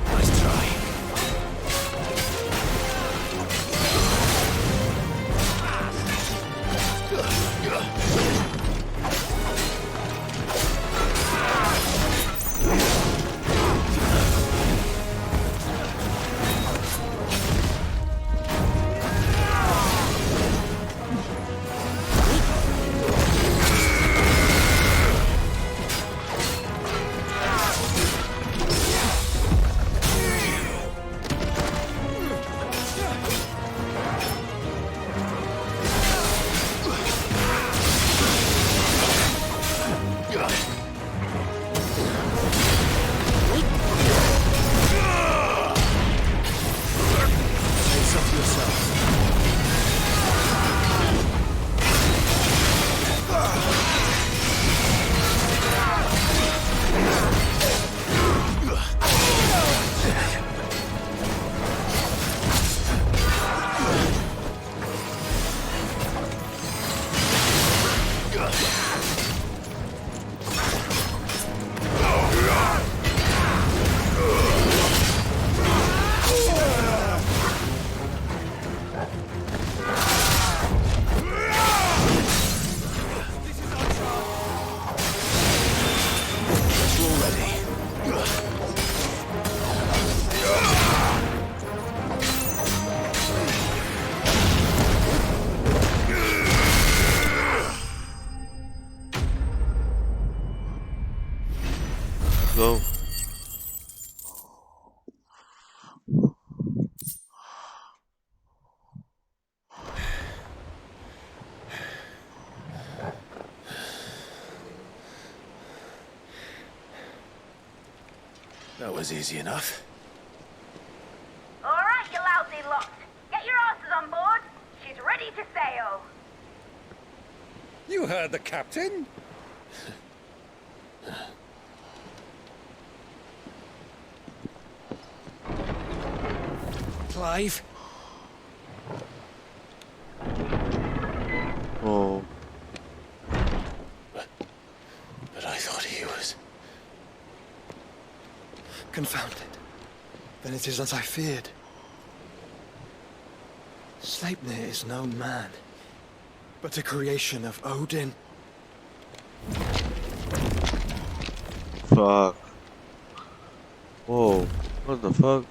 Nice try. Go. That was easy enough. All right, you lousy lot. Get your asses on board. She's ready to sail. You heard the captain. Clive? Oh. But I thought he was... Confounded. Then it is as I feared. Sleipnir is no man, but a creation of Odin. Fuck. Whoa. What the fuck?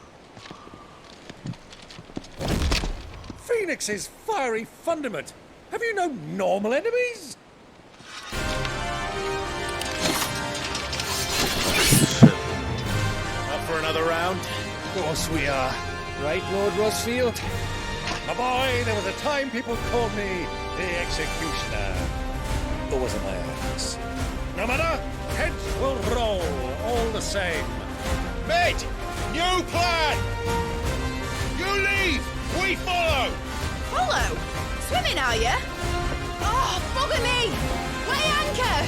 Phoenix's fiery fundament. Have you no normal enemies? Up for another round? Of course we are. Right, Lord Rosfield? A boy, there was a time people called me the Executioner. Or was it my axe? No matter, heads will roll all the same. Mate, new plan! You leave, we follow! Follow? Swimming, are you? Oh, bugger me! Weigh anchor!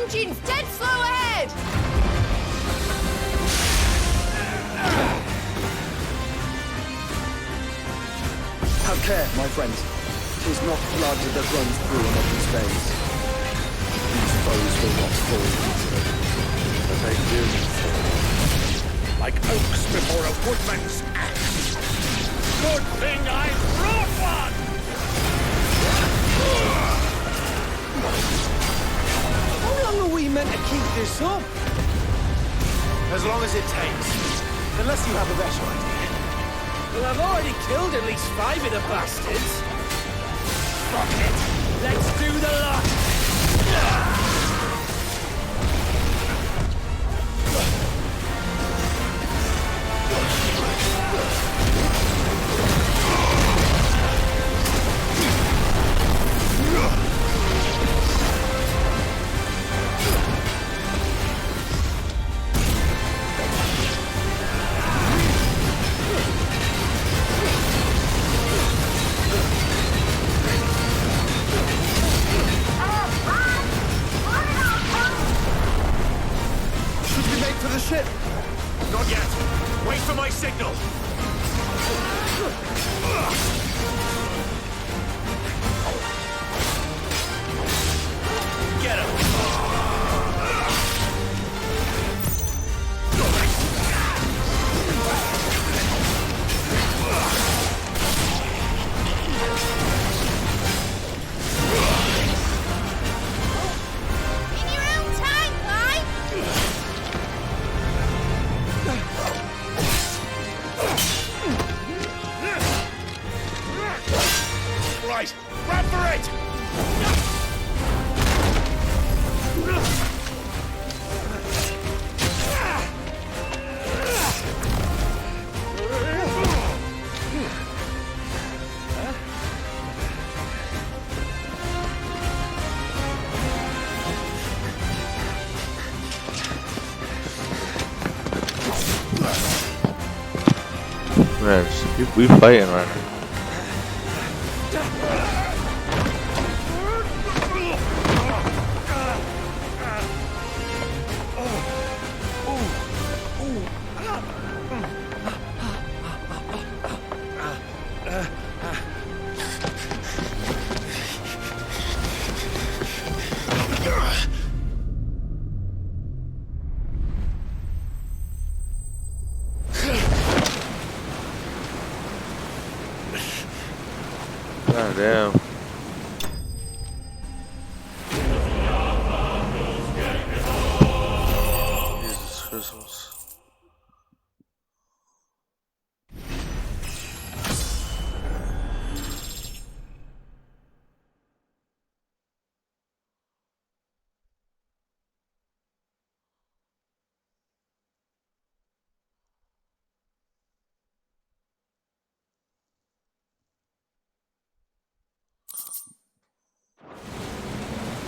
Engine's dead slow ahead! Have care, my friends. 'Tis not blood that runs through an open veins. These foes will not fall easily, but they will fall. Like oaks before a woodman's axe. Good thing I brought one! How long are we meant to keep this up? As long as it takes. Unless you have a better idea. Well, I've already killed at least 5 of the bastards. Fuck it. Let's do the lot. Not yet. Wait for my signal. Get him. In your own time, Clyde! Right, run for it! Man, we fighting right now. God damn. Jesus Christmas.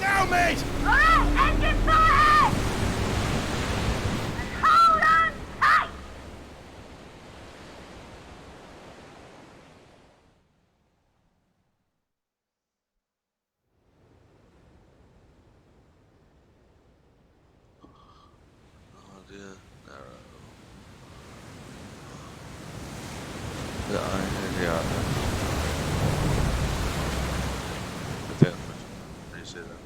Now, mate! Alright, engine full ahead! And hold on tight! Oh dear. The iron, yeah. How do you say that?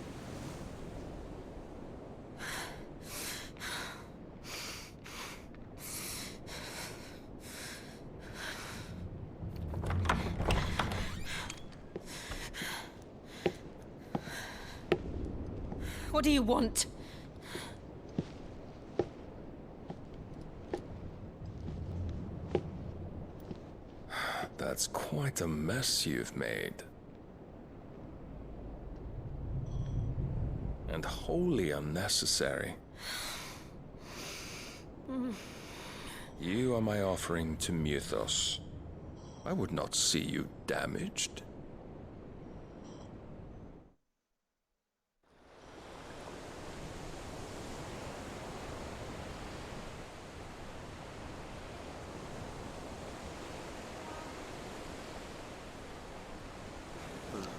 What do you want? That's quite a mess you've made. And wholly unnecessary. You are my offering to Mythos. I would not see you damaged.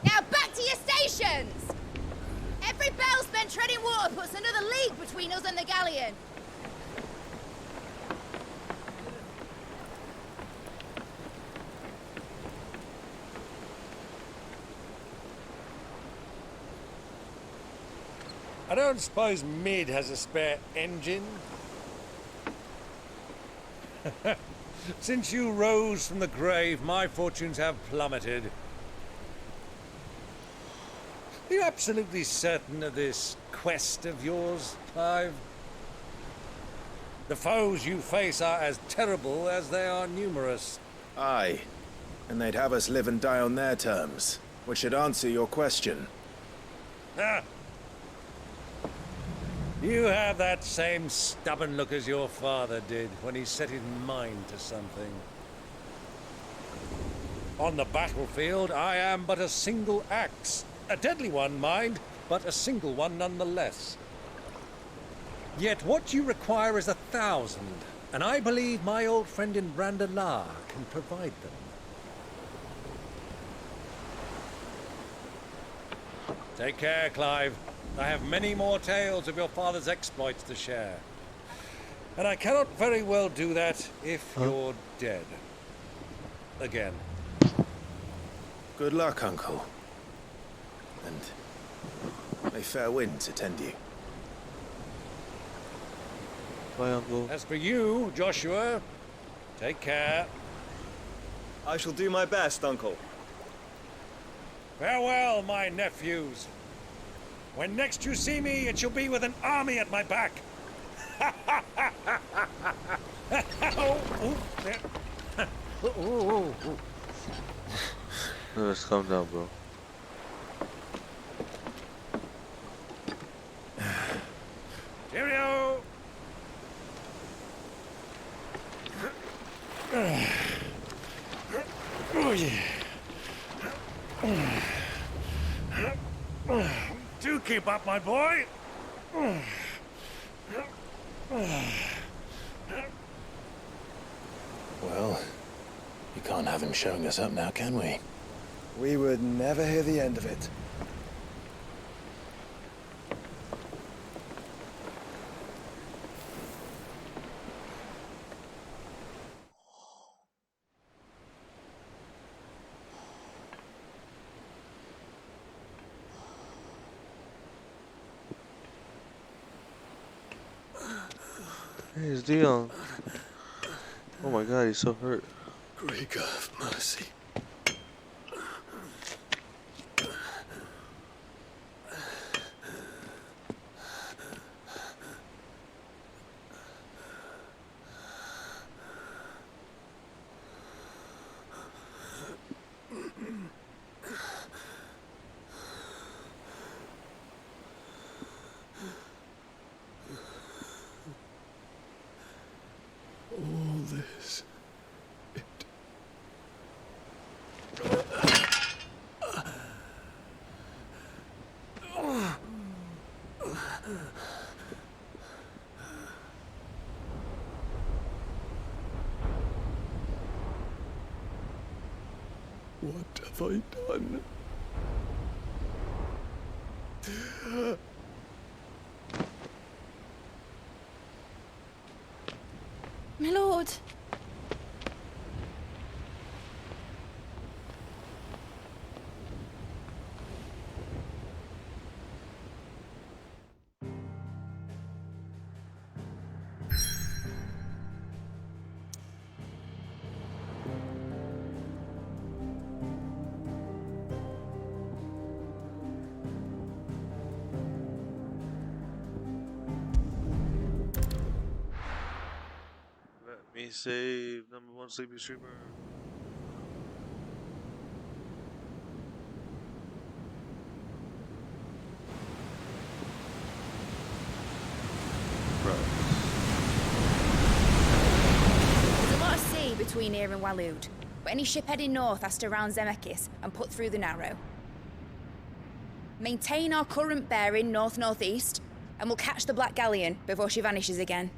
Now back to your stations! Every bell spent treading water puts another league between us and the galleon. I don't suppose Mid has a spare engine? Since you rose from the grave, my fortunes have plummeted. Are you absolutely certain of this quest of yours, Clive? The foes you face are as terrible as they are numerous. Aye. And they'd have us live and die on their terms, which should answer your question. Ah. You have that same stubborn look as your father did when he set his mind to something. On the battlefield, I am but a single axe. A deadly one, mind, but a single one nonetheless. Yet what you require is 1,000, and I believe my old friend in Brandalar can provide them. Take care, Clive. I have many more tales of your father's exploits to share. And I cannot very well do that if you're dead. Again. Good luck, Uncle. And may fair winds attend you. Bye, Uncle. As for you, Joshua, take care. I shall do my best, Uncle. Farewell, my nephews. When next you see me, it shall be with an army at my back. Just calm down, bro. Cheerio! Oh, yeah. Do keep up, my boy. Well, you can't have him showing us up now, can we? We would never hear the end of it. Hey, it's Dion. Oh my god, he's so hurt. Great God of mercy. All this. What have I done? My lord. Let me save #1 sleepy streamer. Bro. here in Waloed, but any ship heading north has to round Zemeckis and put through the Narrow. Maintain our current bearing north-northeast, and we'll catch the Black Galleon before she vanishes again.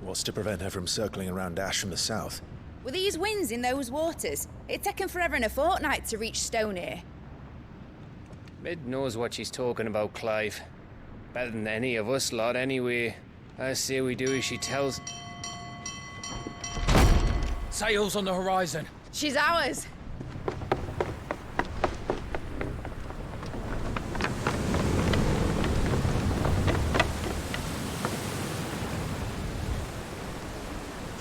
What's to prevent her from circling around Ash from the south? With these winds in those waters, it'd taken forever and a fortnight to reach Stonehenge. Mid knows what she's talking about, Clive. Better than any of us lot, anyway. I say we do as she tells. Sails on the horizon. She's ours.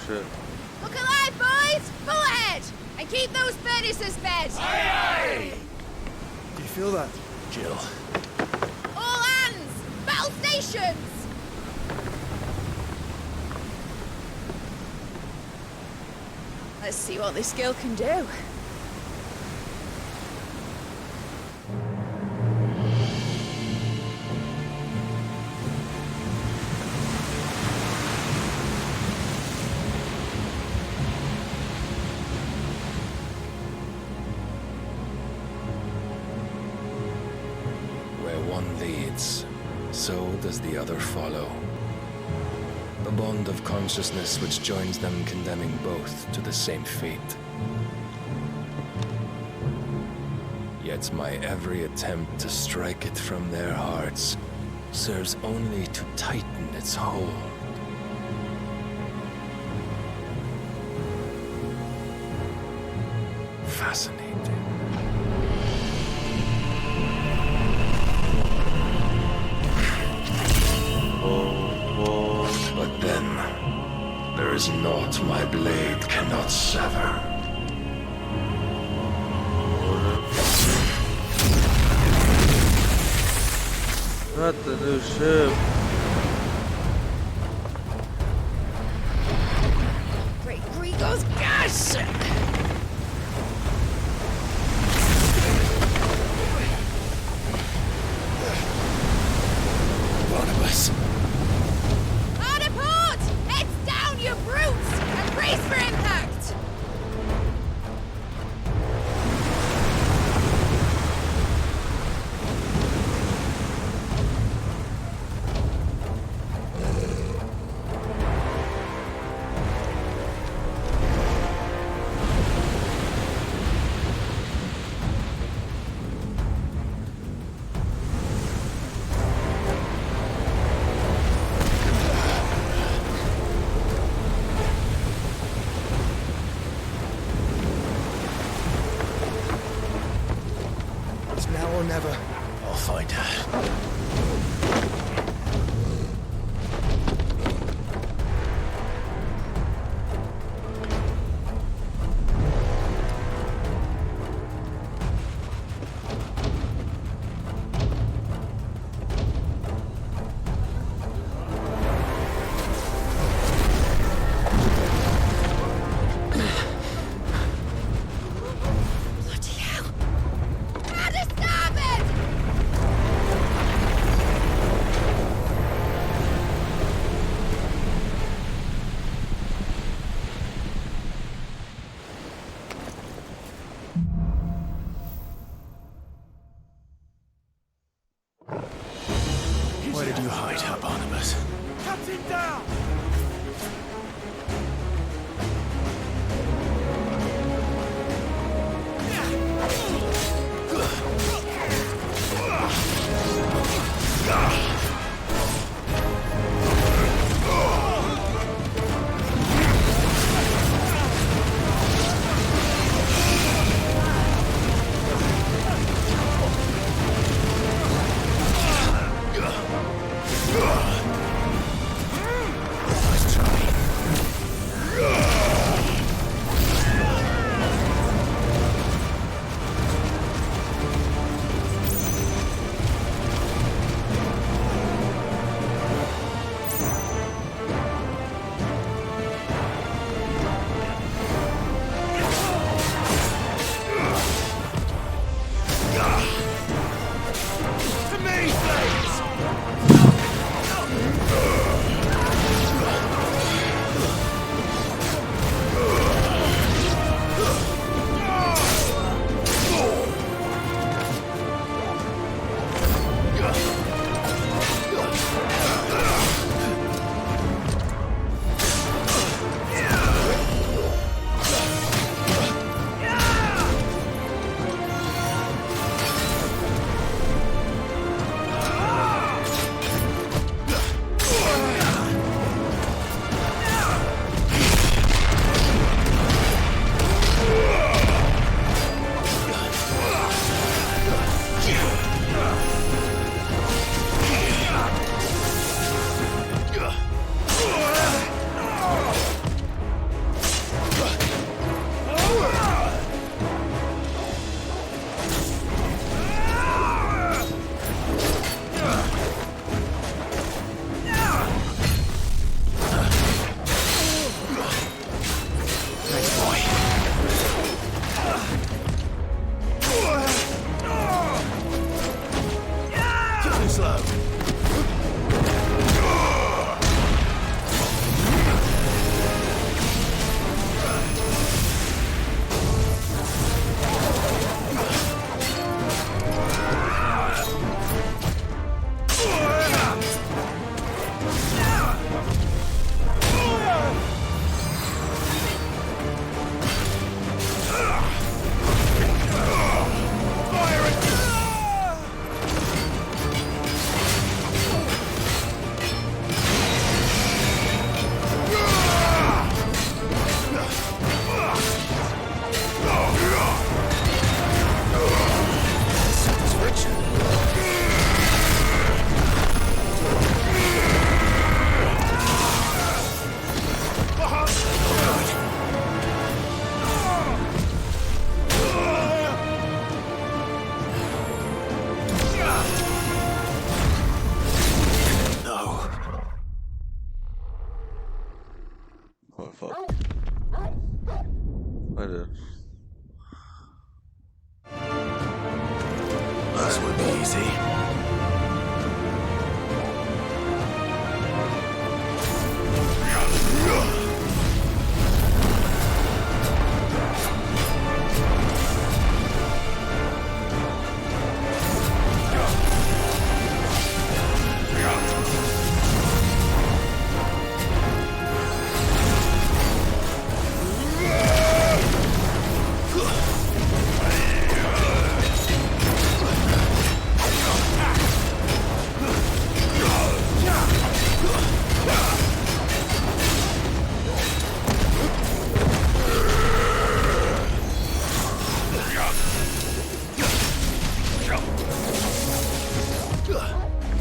Shit. Look alive, boys! Full ahead! And keep those furnaces fed! Aye, aye! Do you feel that, Jill? All hands! Battle stations! Let's see what this girl can do. Where one leads, so does the other follow. The bond of consciousness which joins them condemning both to the same fate. Yet my every attempt to strike it from their hearts serves only to tighten its hold. Fascinating. But then, there is naught my blade cannot sever. Not the new ship. Great Grigos gas! Barnabas. Hard a port! Heads down, you brutes! And brace for impact! It's now or never. I'll find her. Bloody hell! Out of starboard! I did. This would be easy.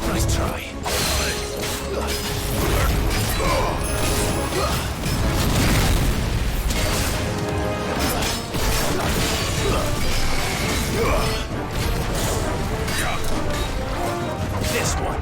Nice try. This one.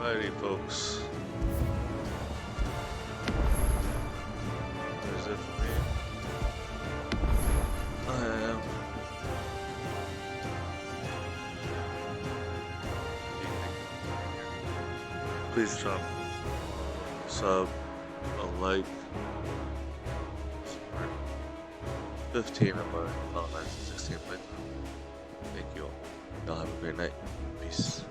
Alrighty, folks. There's it for me. I am. Please drop a sub, a like, 15 of our Final Fantasy 16 playthrough. Thank you all. Y'all have a great night. Peace.